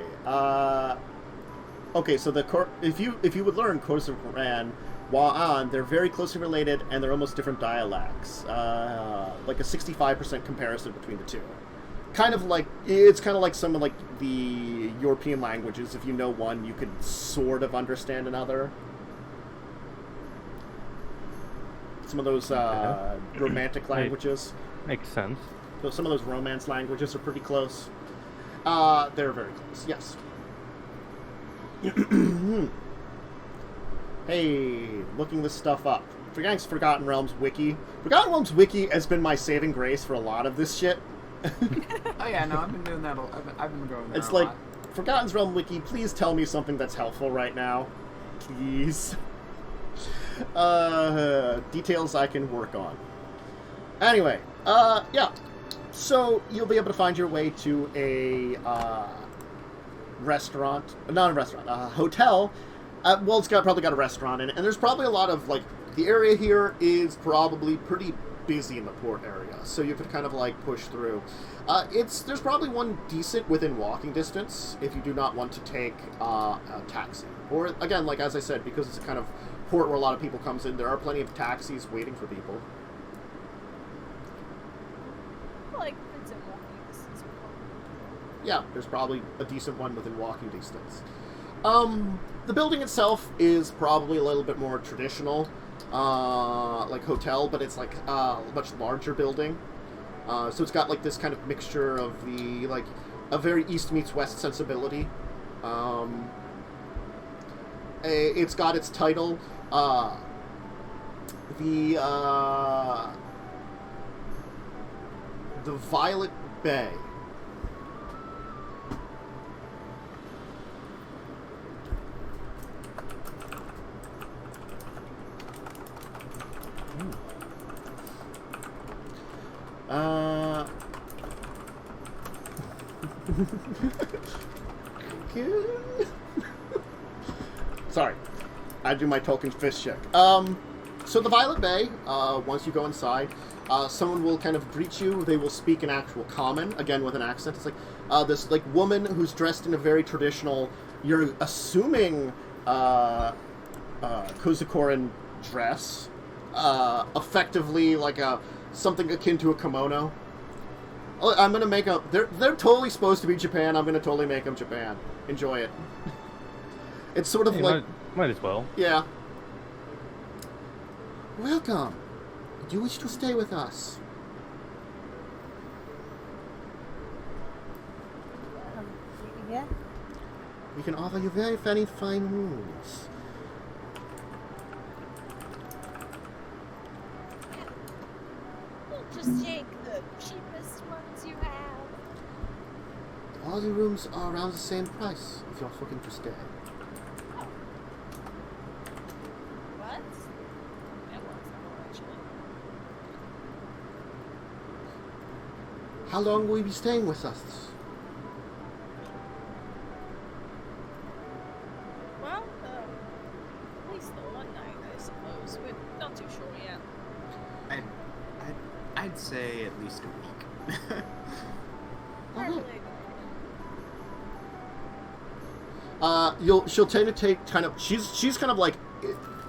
Okay, so if you would learn Kozakura, Wa'an, they're very closely related, and they're almost different dialects. Like a 65% comparison between the two. It's kind of like some of like the European languages. If you know one, you could sort of understand another. Some of those romantic languages. Makes sense. So some of those romance languages are pretty close. They're very close, yes. Hey, looking this stuff up. Thanks, Forgotten Realms Wiki. Forgotten Realms Wiki has been my saving grace for a lot of this shit. Oh yeah, no, I've been doing that. I've been going there It's a like, lot. Forgotten Realms Wiki, please tell me something that's helpful right now. Please. Details I can work on. Anyway, yeah. So, you'll be able to find your way to a, restaurant. Not a restaurant, a hotel. Well, it's probably got a restaurant in it. And there's probably a lot of, like, the area here is probably pretty busy in the port area. So you could kind of, like, push through. There's probably one decent within walking distance if you do not want to take a taxi. Or, again, like, as I said, because it's a kind of port where a lot of people comes in, there are plenty of taxis waiting for people. Like, it's in walking distance. Yeah, there's probably a decent one within walking distance. The building itself is probably a little bit more traditional, like hotel, but it's like a much larger building. So it's got like this kind of mixture of the, like, a very East meets West sensibility. It's got its title, the Violet Bay. Sorry, I do my Tolkien fish check. So the Violet Bay, once you go inside, someone will kind of greet you. They will speak in actual common, again with an accent. It's like this like woman who's dressed in a very traditional, you're assuming Kozakoran dress, effectively like something akin to a kimono. I'm gonna make up. They're totally supposed to be Japan. I'm gonna totally make them Japan. Enjoy it. It's sort of like might as well. Yeah. Welcome. Do you wish to stay with us? Yeah. We can offer you very, very fine rooms. We'll just take the cheapest ones you have. All the rooms are around the same price if you're looking to stay. What? That one's more, actually. How long will you be staying with us? Well, at least the one night, I suppose. We're not too sure yet. I'd say at least a week. Okay. Really? She'll tend to take kind of, she's kind of like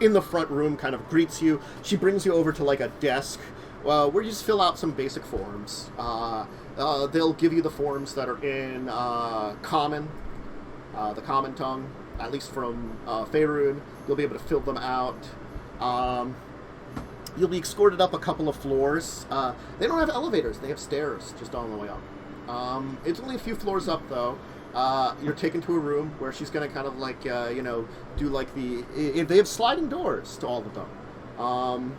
in the front room, kind of greets you. She brings you over to like a desk where you just fill out some basic forms. They'll give you the forms that are in common, the common tongue, at least from Faerun. You'll be able to fill them out. You'll be escorted up a couple of floors. They don't have elevators. They have stairs just on the way up. It's only a few floors up, though. You're taken to a room where she's going to kind of like, do like they have sliding doors to all of them.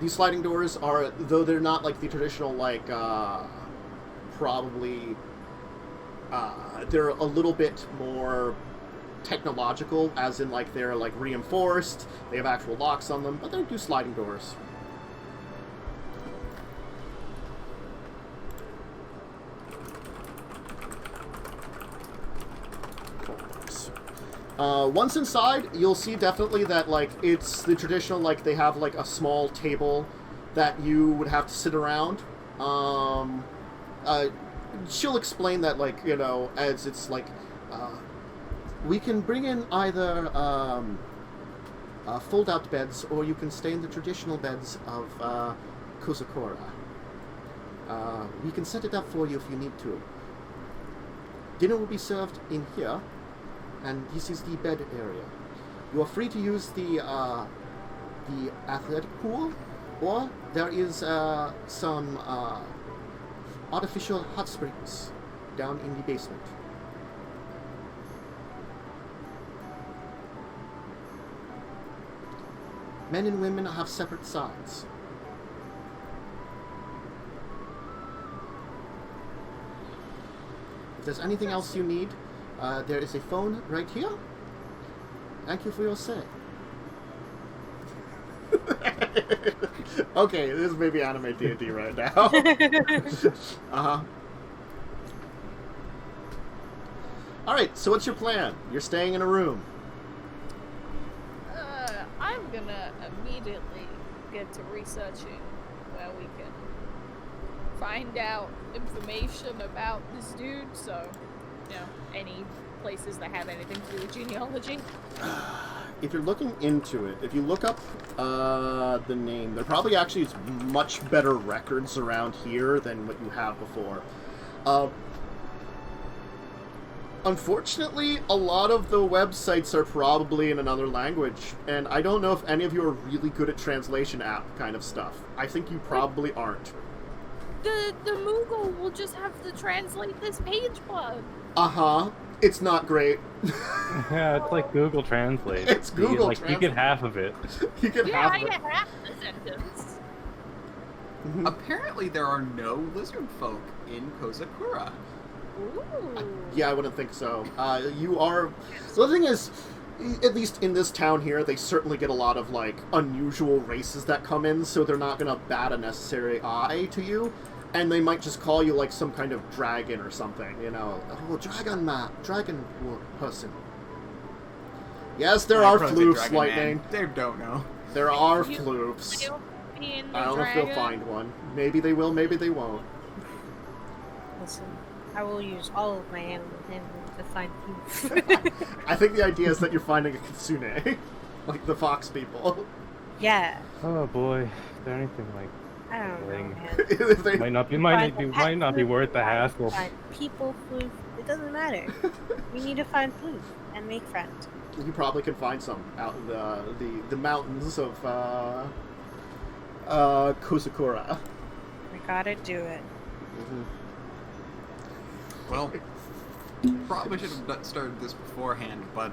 These sliding doors are, though they're not like the traditional, like, probably, they're a little bit more technological, as in like they're like reinforced, they have actual locks on them, but they do sliding doors. Once inside, you'll see definitely that, like, it's the traditional, like, they have, like, a small table that you would have to sit around. She'll explain that, like, you know, as it's, like, we can bring in either, fold-out beds, or you can stay in the traditional beds of, Kozakura. We can set it up for you if you need to. Dinner will be served in here. And this is the bed area. You are free to use the athletic pool, or there is some artificial hot springs down in the basement. Men and women have separate sides. If there's anything else you need, there is a phone right here. Thank you for your stay. Okay, this is maybe anime D&D right now. Uh-huh. Alright, so what's your plan? You're staying in a room. I'm gonna immediately get to researching where we can find out information about this dude, so, you know, any places that have anything to do with genealogy. If you're looking into it, if you look up the name, there probably actually is much better records around here than what you have before. Unfortunately, a lot of the websites are probably in another language, and I don't know if any of you are really good at translation app kind of stuff. I think you probably aren't. The Moogle will just have to translate this page plug. Uh-huh. It's not great. Yeah, it's like Google Translate. It's Google Translate. You get half of it. You get Yeah, half I of it. get half the sentence. Mhm. Apparently, there are no lizard folk in Kozakura. Ooh. Yeah, I wouldn't think so. You are... So the thing is, at least in this town here, they certainly get a lot of, like, unusual races that come in, so they're not gonna bat a necessary eye to you. And they might just call you, like, some kind of dragon or something, you know. Oh, dragon person. Yes, there are floofs, Lightning. They don't know. There are You- floofs. You'll be in the I don't know if they'll dragon. find one. Maybe they will, maybe they won't. Listen, I will use all of my animal handling to find proof. I think the idea is that you're finding a kitsune. Like the fox people. Yeah, Oh boy, is there anything like I don't know, Thing. man. If they- might not be worth the hassle. Find people, floof, it doesn't matter. We need to find floof and make friends. You probably can find some out in the mountains of Kozakura. We gotta do it. Well, probably should have started this beforehand, but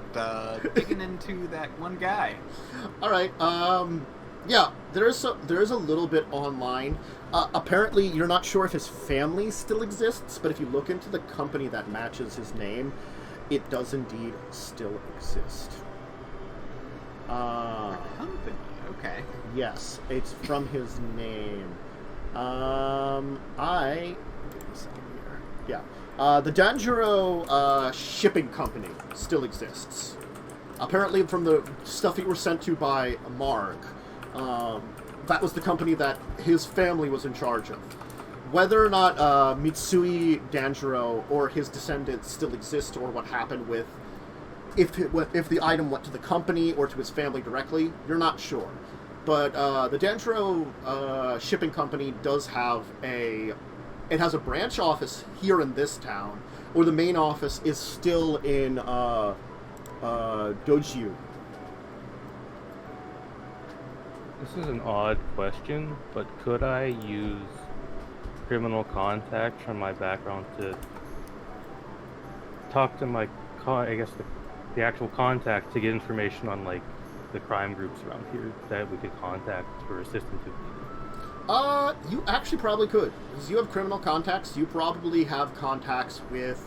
digging into that one guy. All right. Yeah, there is a little bit online. Apparently, you're not sure if his family still exists, but if you look into the company that matches his name, it does indeed still exist. Company, okay. Yes, it's from his name. Give me a second here. Yeah. The Danjuro shipping company still exists. Apparently, from the stuff you were sent to by Marg, that was the company that his family was in charge of. Whether or not Mitsui Danjuro or his descendants still exist, or what happened with if the item went to the company or to his family directly, you're not sure. But the Danjuro shipping company does have it has a branch office here in this town, or the main office is still in Dojiu. This is an odd question, but could I use criminal contacts from my background to talk to my, the actual contact to get information on, like, the crime groups around here that we could contact for assistance if needed? You actually probably could. Because you have criminal contacts, you probably have contacts with...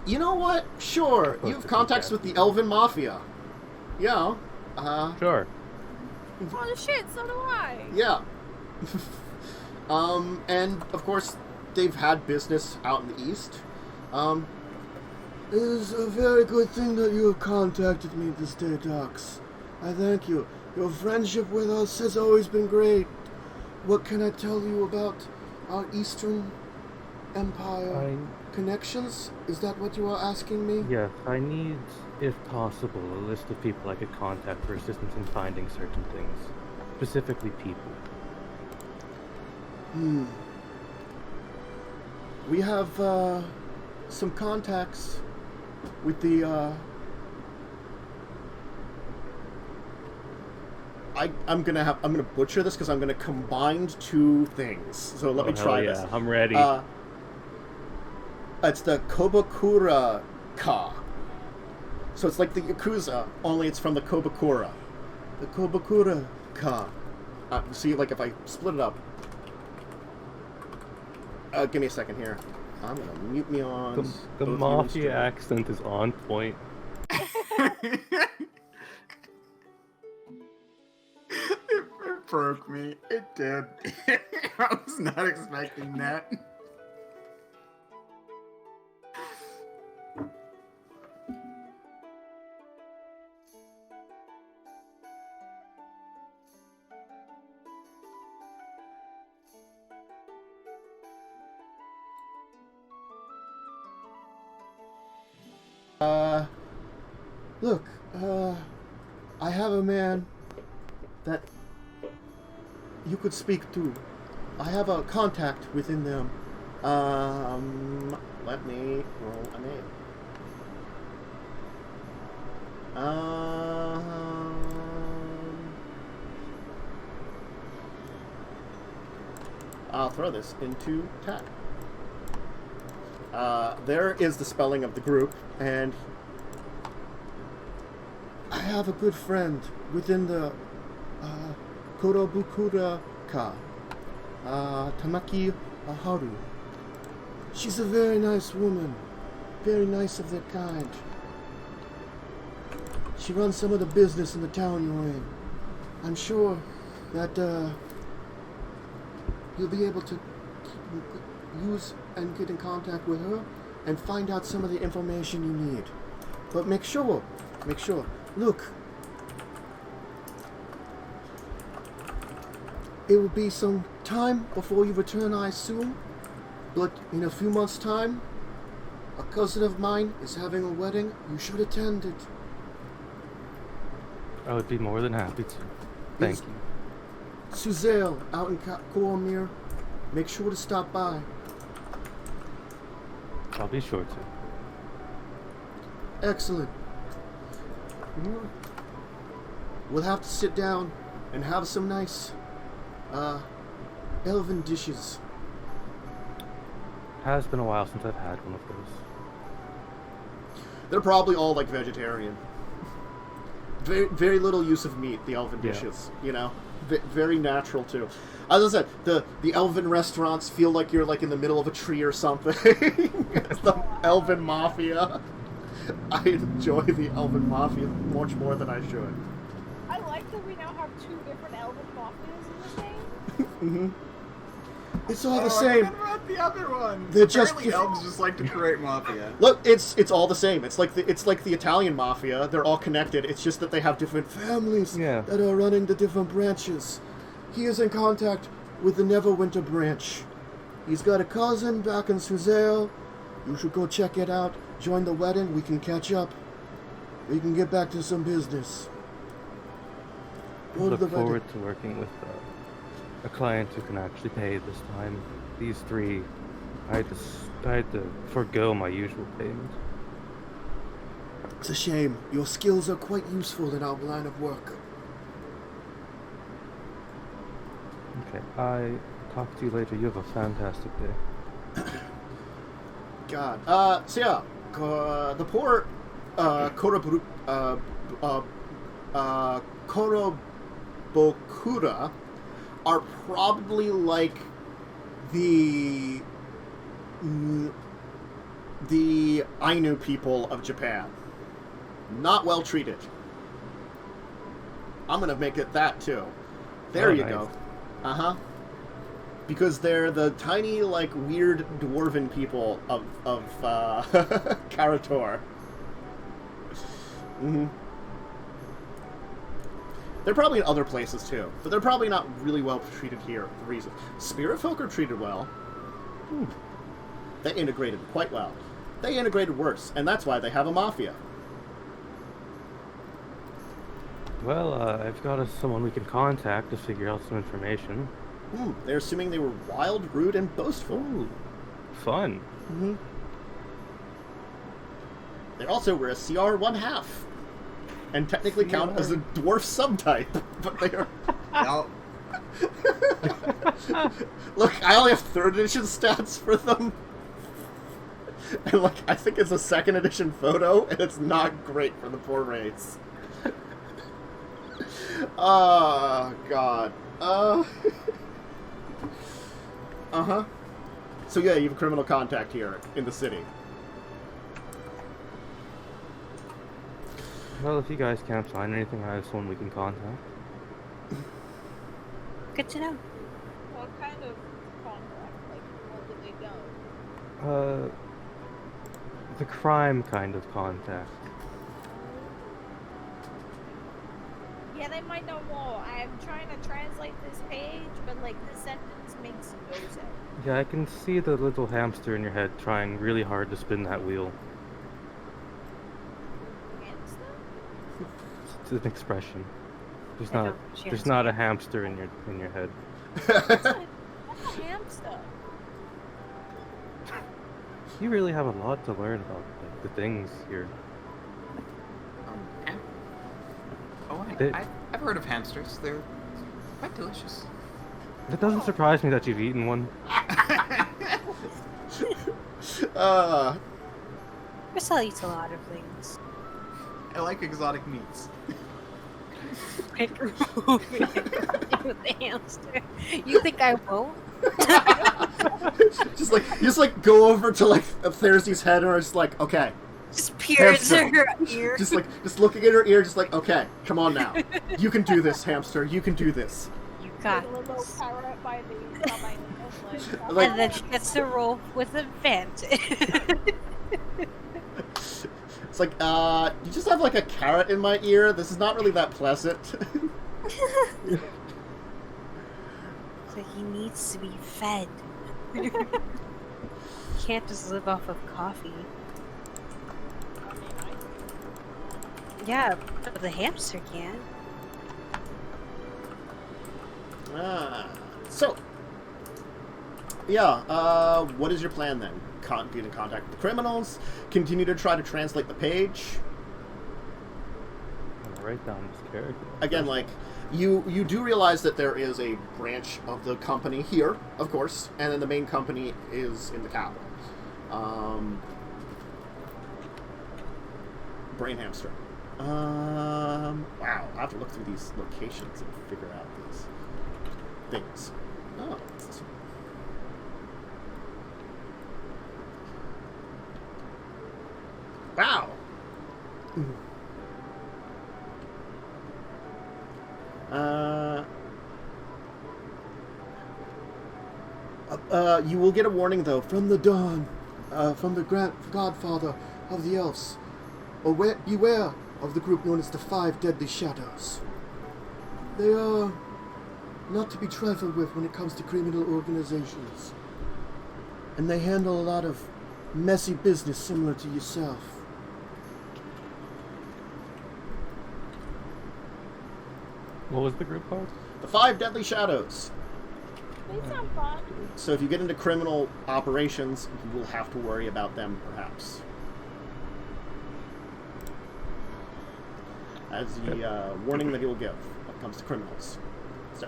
you know what? Sure. You have contacts with the Elven Mafia. Yeah. Sure. Oh shit, so do I. Yeah. And, of course, they've had business out in the east. It is a very good thing that you have contacted me this day, Docs. I thank you. Your friendship with us has always been great. What can I tell you about our Eastern Empire connections? Is that what you are asking me? Yes, I need, if possible, a list of people I could contact for assistance in finding certain things. Specifically people. We have some contacts with the I'm gonna butcher this because I'm gonna combine two things. So let me try this. I'm ready. It's the Kozakura Ka. So it's like the Yakuza, only it's from the Kozakura. The Kozakura Ka. See, like if I split it up. Give me a second here. I'm gonna mute me on. The mafia accent is on point. It broke me. It did. I was not expecting that. Look, I have a man that you could speak to. I have a contact within them. Let me roll a name. I'll throw this into tab. There is the spelling of the group, and I have a good friend within the Korobukura Ka, Tamaki Haru. She's a very nice woman, very nice of their kind. She runs some of the business in the town you're in. I'm sure that you'll be able to use and get in contact with her and find out some of the information you need. But make sure, look, it will be some time before you return, I assume, but in a few months' time, a cousin of mine is having a wedding. You should attend it. I would be more than happy to. Thank you. Suzail out in Koromir. Make sure to stop by. I'll be sure to. Excellent. We'll have to sit down and have some nice elven dishes. Has been a while since I've had one of those. They're probably all like vegetarian. Very, very little use of meat, the elven dishes, you know? Very natural, too. As I said, the elven restaurants feel like you're like in the middle of a tree or something. It's the elven mafia. I enjoy the elven mafia much more than I should. I like that we now have two different elven mafias in the game. Mm-hmm. It's all the same. What about the other one? They're just Apparently elves just like to create mafia. Look, it's all the same. It's like the Italian mafia. They're all connected. It's just that they have different families that are running the different branches. He is in contact with the Neverwinter branch. He's got a cousin back in Suzail. You should go check it out. Join the wedding. We can catch up. We can get back to some business. I look forward to working with a client who can actually pay this time. These three, I had to forgo my usual payment. It's a shame. Your skills are quite useful in our line of work. Okay, I talk to you later. You have a fantastic day. God. So yeah, the poor Korobukura are probably like the Ainu people of Japan. Not well treated. I'm gonna make it that too. There you nice. go. Uh-huh. Because they're the tiny, like, weird dwarven people of Kara-tur. Mm-hmm. They're probably in other places, too. But they're probably not really well treated here, for reasons. Spirit folk are treated well. They integrated quite well. They integrated worse, and that's why they have a mafia. Well, I've got someone we can contact to figure out some information. They're assuming they were wild, rude, and boastful. Ooh, fun. Mm-hmm. They also were a CR 1/2. And technically count as a dwarf subtype. But they are... Well, Look, I only have 3rd edition stats for them. And, like, I think it's a 2nd edition photo, and it's not great for the poor race. Oh, God. Uh-huh. So, yeah, you have criminal contact here in the city. Well, if you guys can't find anything, I have someone we can contact. Good to know. What kind of contract? Like, what would they know? The crime kind of contact. Yeah, they might know more. I'm trying to translate this page, but like this sentence makes no sense. Yeah, I can see the little hamster in your head trying really hard to spin that wheel. Hamster? It's an expression. There's I not. don't- she There's has not to a hamster in your head. What's a hamster? You really have a lot to learn about like, the things here. ham- oh, They- I've heard of hamsters. They're quite delicious. It doesn't surprise me that you've eaten one. Crystal eats a lot of things. I like exotic meats. With the hamster. You think I won't? just like go over to like Therzee's head and it's like, okay. Just peers Hamster. in her ear. Just looking at her ear, just like, okay, come on now. You can do this, hamster. You can do this. You got With a little this. carrot by the Like- And then she gets to roll with advantage. It's like, you just have like a carrot in my ear. This is not really that pleasant. So he needs to be fed. He can't just live off of coffee. Yeah, but the hamster can. So, yeah, what is your plan then? Get in contact with the criminals, continue to try to translate the page. I'm gonna write down this character. Again, like, you do realize that there is a branch of the company here, of course, and then the main company is in the capital. Brain hamster. Wow, I have to look through these locations and figure out these things. Oh, what's this one? Wow. You will get a warning though from the dawn, from the godfather of the elves. Beware of the group known as the Five Deadly Shadows. They are not to be trifled with when it comes to criminal organizations, and they handle a lot of messy business similar to yourself. What was the group called? The Five Deadly Shadows. They sound fun. So if you get into criminal operations, you will have to worry about them, perhaps. As the warning that he will give when it comes to criminals. So.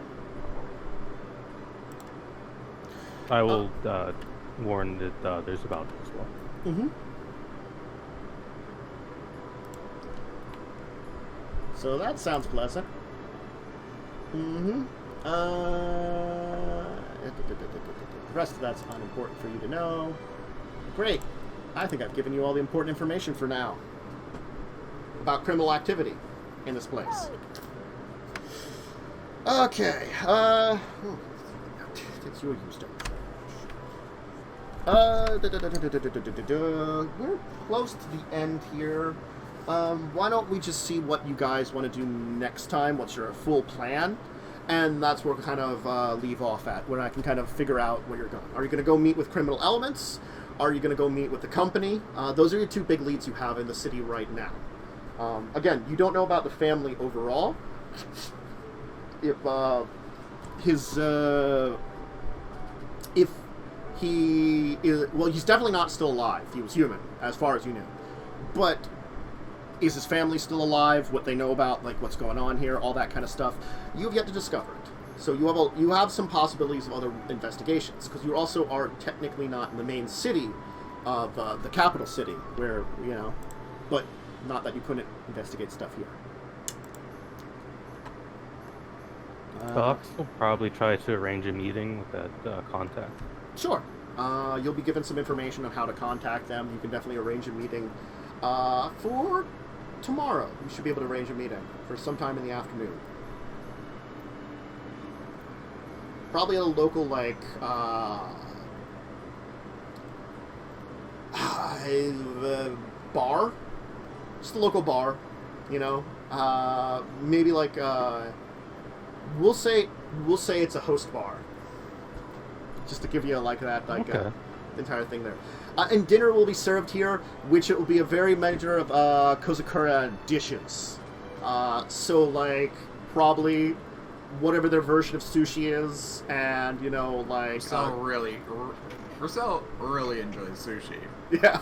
I will warn that there's about it as well. Mm-hmm. So that sounds pleasant. Mm-hmm. The rest of that's unimportant for you to know. Great. I think I've given you all the important information for now about criminal activity in this place. Okay. Takes you a use damage. We're close to the end here. Why don't we just see what you guys want to do next time? What's your full plan? And that's where we'll kind of leave off at, where I can kind of figure out where you're going. Are you going to go meet with criminal elements? Are you going to go meet with the company? Those are your two big leads you have in the city right now. Again, you don't know about the family overall. If he is, well, he's definitely not still alive. He was human, as far as you knew. But is his family still alive? What they know about, like, what's going on here, all that kind of stuff, you have yet to discover it. So you have some possibilities of other investigations, because you also are technically not in the main city of the capital city, where, you know, but not that you couldn't investigate stuff here. Docs will probably try to arrange a meeting with that contact. Sure. You'll be given some information on how to contact them. You can definitely arrange a meeting for tomorrow. You should be able to arrange a meeting for sometime in the afternoon. Probably at a local, like, bar. Just a local bar, you know. Maybe like, we'll say it's a host bar. Just to give you like that, like, okay. Entire thing there. And dinner will be served here, which it will be a very measure of Kozakura dishes. So like probably whatever their version of sushi is, and you know, like Roussel really enjoys sushi. yeah.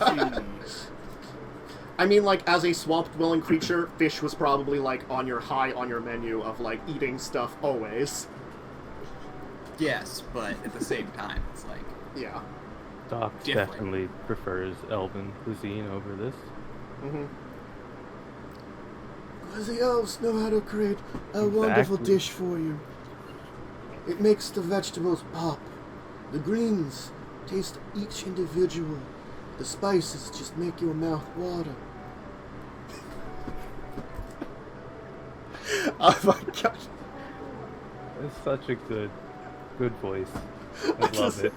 I mean, like, as a swamp-dwelling creature, fish was probably, like, on your menu of, like, eating stuff always. Yes, but at the same time, it's like... Yeah. Doc different. definitely prefers elven cuisine over this. Mm-hmm. Because the elves know how to create a wonderful dish for you. It makes the vegetables pop. The greens taste each individual. The spices just make your mouth water. Oh my god. It's such a good voice. I love it.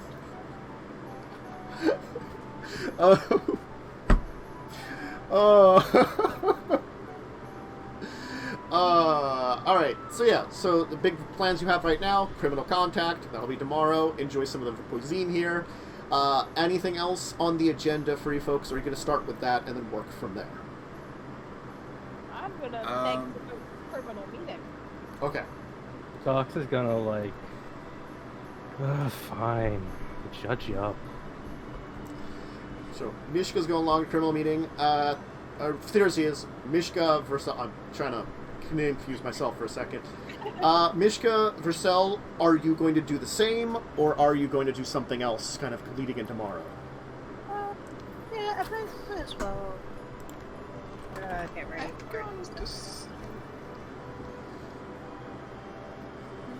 Alright, so yeah, so the big plans you have right now, criminal contact, that'll be tomorrow. Enjoy some of the cuisine here. Anything else on the agenda for you folks, or are you going to start with that and then work from there? I'm gonna take the criminal meeting. Okay. Docs is gonna like, fine, judge you up. So, Mishka's going along to criminal meeting. Therzee is Mishka versus... I'm trying to confuse myself for a second. Mishka, Vercel, are you going to do the same, or are you going to do something else, kind of leading in tomorrow? Yeah, I might as well get ready.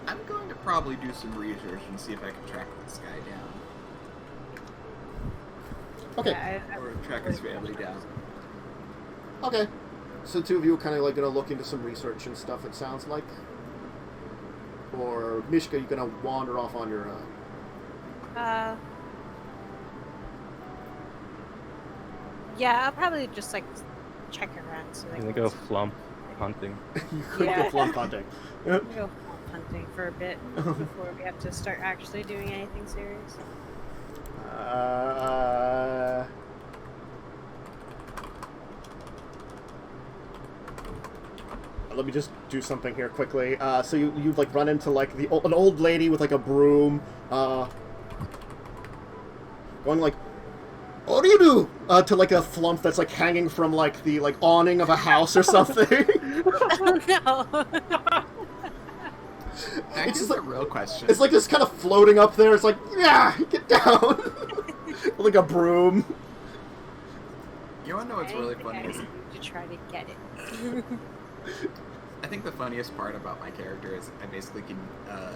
I'm going to probably do some research and see if I can track this guy down. Okay. Yeah, Or track his family down. Okay. So the two of you are kind of like going to look into some research and stuff, it sounds like? Or, Mishka, you're going to wander off on your own? Yeah, I'll probably just, like, check around. So, I'm like, gonna go flump hunting. You could Yeah. go flump hunting. We'll go hunting for a bit before we have to start actually doing anything serious. Let me just do something here quickly. So you like run into like an old lady with like a broom, going like, "What do you do?" To like a flump that's like hanging from like the like awning of a house or something. Oh no! It's just a real question. It's like just kind of floating up there. It's like, yeah, get down. Like a broom. You wanna know what's really funny? I Is need to try to get it. I think the funniest part about my character is I basically can I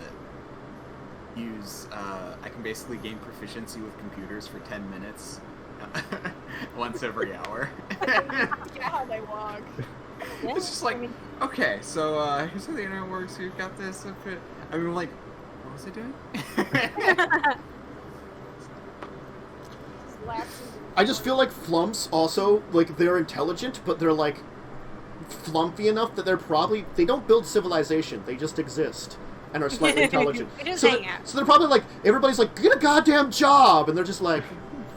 can basically gain proficiency with computers for 10 minutes once every hour. Yeah, how they walk. Yeah, It's just like, I mean, okay, so here's how the internet works. You've got this. I mean, like, was I doing? I just feel like flumps also, like, they're intelligent, but they're, like, flumpy enough that they don't build civilization, they just exist and are slightly intelligent. They just so, hang out. so they're probably like, everybody's like, get a goddamn job! And they're just like,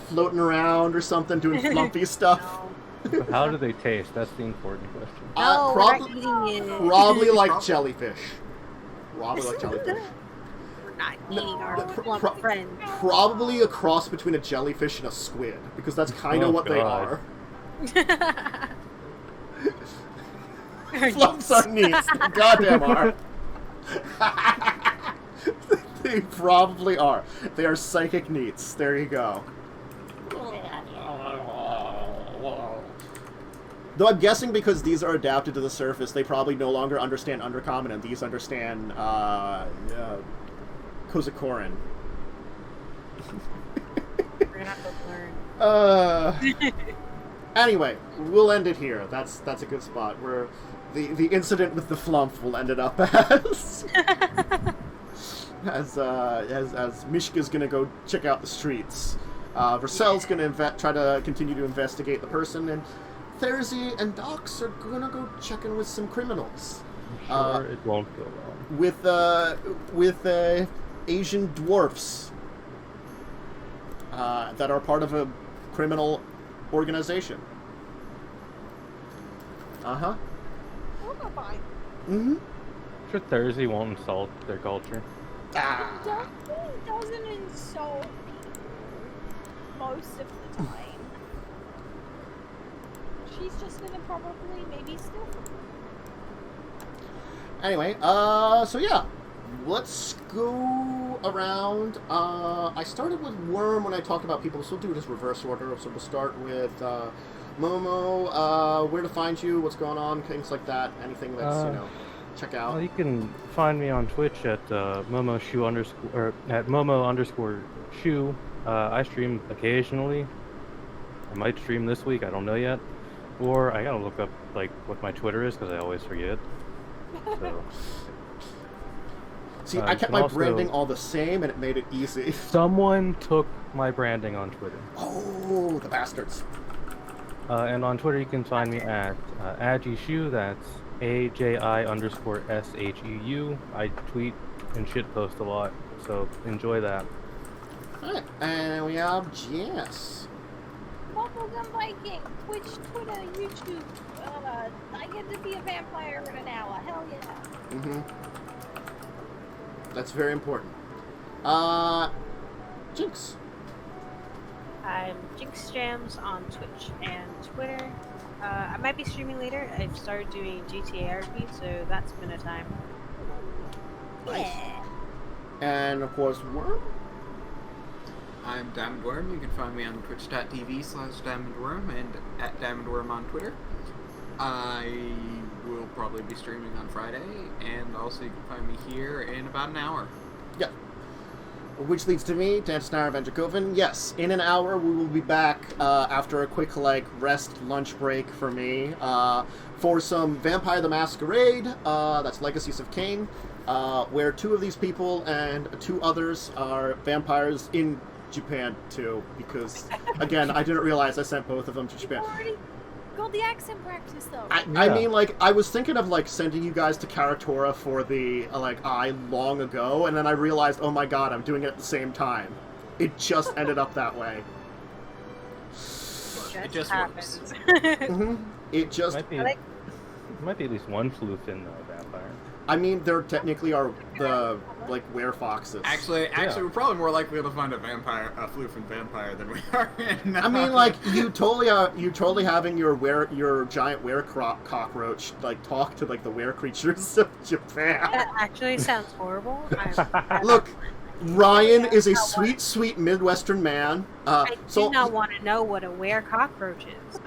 floating around or something, doing flumpy stuff. No. How do they taste? That's the important question. No, Probably, we're not eating it. probably like jellyfish. Probably like jellyfish. We're not eating our pro- plump friend. Probably a cross between a jellyfish and a squid, because that's kind of Oh, what they God. are. Flumps are neat. Goddamn are. They probably are. They are psychic neats. There you go. Though I'm guessing because these are adapted to the surface, they probably no longer understand Undercommon, and these understand Kozakoran. We're gonna have to learn. Anyway, we'll end it here. That's a good spot where the incident with the flump will end it up as Mishka's gonna go check out the streets. Vercel's gonna try to continue to investigate the person, and Therzee and Dox are gonna go check in with some criminals. I'm sure it won't go wrong. With Asian dwarfs that are part of a criminal organization. Uh-huh. We're fine. Mm-hmm. I'm sure Therzee won't insult their culture. Ah. Doesn't insult people most of the time. She's just gonna probably maybe steal from them. Anyway, so yeah. Let's go around. I started with Worm when I talked about people, so we'll do it as reverse order. So we'll start with Momo, where to find you, what's going on, things like that. Anything that's, check out. Well, you can find me on Twitch at Momo_Shu or at Momo_Shu. I stream occasionally. I might stream this week, I don't know yet. Or I gotta look up like what my Twitter is because I always forget. So See, I kept my branding all the same, and it made it easy. someone took my branding on Twitter. Oh, the bastards. And on Twitter you can find me at AjiShu, that's AJI_SHEU. I tweet and shitpost a lot, so enjoy that. Alright, and we have Jess. Bubblegum Viking, Twitch, Twitter, YouTube. I get to be a vampire in an hour. Hell yeah. Mm-hmm. That's very important. Jinxx. I'm Jinxx Jams on Twitch and Twitter. I might be streaming later. I've started doing GTA RP, so that's been a time. Yeah. And of course, Worm. I'm Diamond Worm. You can find me on twitch.tv/DiamondWorm and at DiamondWorm on Twitter. I will probably be streaming on Friday, and also you can find me here in about an hour. Yeah. Which leads to me, Dancenar of Dracovin. Yes, in an hour we will be back after a quick, rest lunch break for me for some Vampire the Masquerade, that's Legacies of Kain, where 2 of these people and 2 others are vampires in Japan, too, because, again, I didn't realize I sent both of them to Japan. Already got the accent practice though. I mean, I was thinking of, sending you guys to Kara-tur for the, eye long ago, and then I realized, oh my god, I'm doing it at the same time. It just ended up that way. It just works. Mm-hmm. It just... Might be at least one floof in vampire. I mean, there technically are the, were-foxes. Actually, we're probably more likely to find a floof and vampire than we are in. I mean, you totally having your giant cockroach, talk to, the were creatures of Japan. That actually sounds horrible. Look, Ryan is a sweet, sweet Midwestern man. I do not want to know what a were cockroach is.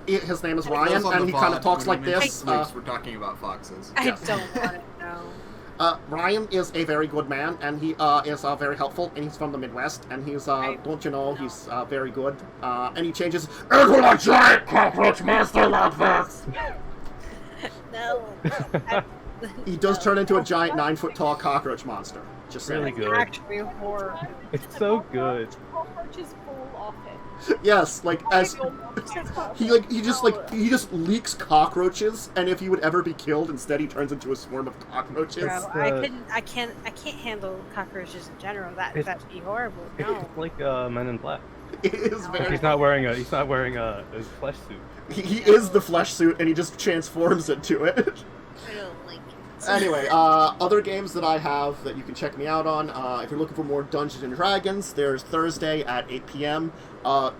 His name is Ryan, and he kind of talks like this. We're talking about foxes. I don't want to know. Ryan is a very good man, and he is very helpful, and he's from the Midwest, and he's, don't you know, he's very good. And he changes into a giant cockroach monster like this! No. He does turn into a giant 9-foot tall cockroach monster. Just saying. Really good. Actually, horror. It's so good. Cockroaches fall off it. Yes, like as he just leaks cockroaches, and if he would ever be killed, instead he turns into a swarm of cockroaches. Bro, I can't handle cockroaches in general. That'd be horrible. No. It's like Men in Black. It is very. He's not wearing a his flesh suit. He is the flesh suit, and he just transforms into it. I don't like it. Anyway, other games that I have that you can check me out on, if you're looking for more Dungeons & Dragons, there's Thursday at 8 p.m.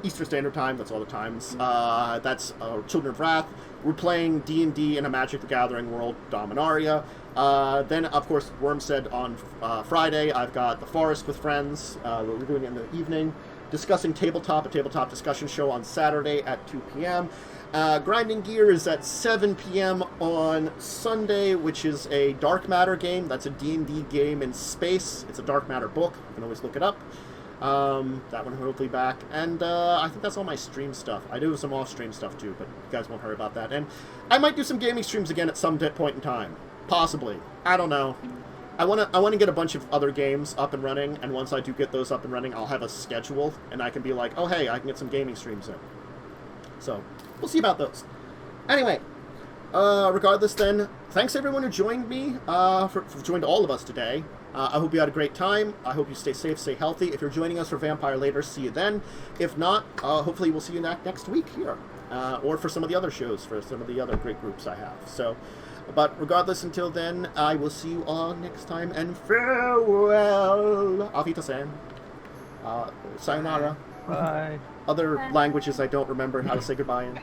Eastern Standard Time, that's all the times. That's Children of Wrath. We're playing D&D in a Magic the Gathering world, Dominaria. Then, of course, Worm said on Friday, I've got The Forest with Friends. We're doing it in the evening. Discussing Tabletop, a tabletop discussion show on Saturday at 2 p.m. Grinding Gear is at 7 p.m. on Sunday, which is a Dark Matter game. That's a D&D game in space. It's a Dark Matter book. You can always look it up. That one hopefully back. And I think that's all my stream stuff. I do have some off-stream stuff too, but you guys won't hear about that. And I might do some gaming streams again at some point in time. Possibly. I don't know. I want to get a bunch of other games up and running, and once I do get those up and running, I'll have a schedule, and I can be like, oh hey, I can get some gaming streams in. So, we'll see about those. Anyway, regardless then, thanks everyone who joined me, for joined all of us today. I hope you had a great time. I hope you stay safe, stay healthy. If you're joining us for Vampire later, see you then. If not, hopefully we'll see you next week here, or for some of the other shows, for some of the other great groups I have. So, but regardless, until then, I will see you all next time, and farewell! Auf Wiedersehen. Sayonara. Bye. Other languages I don't remember how to say goodbye in.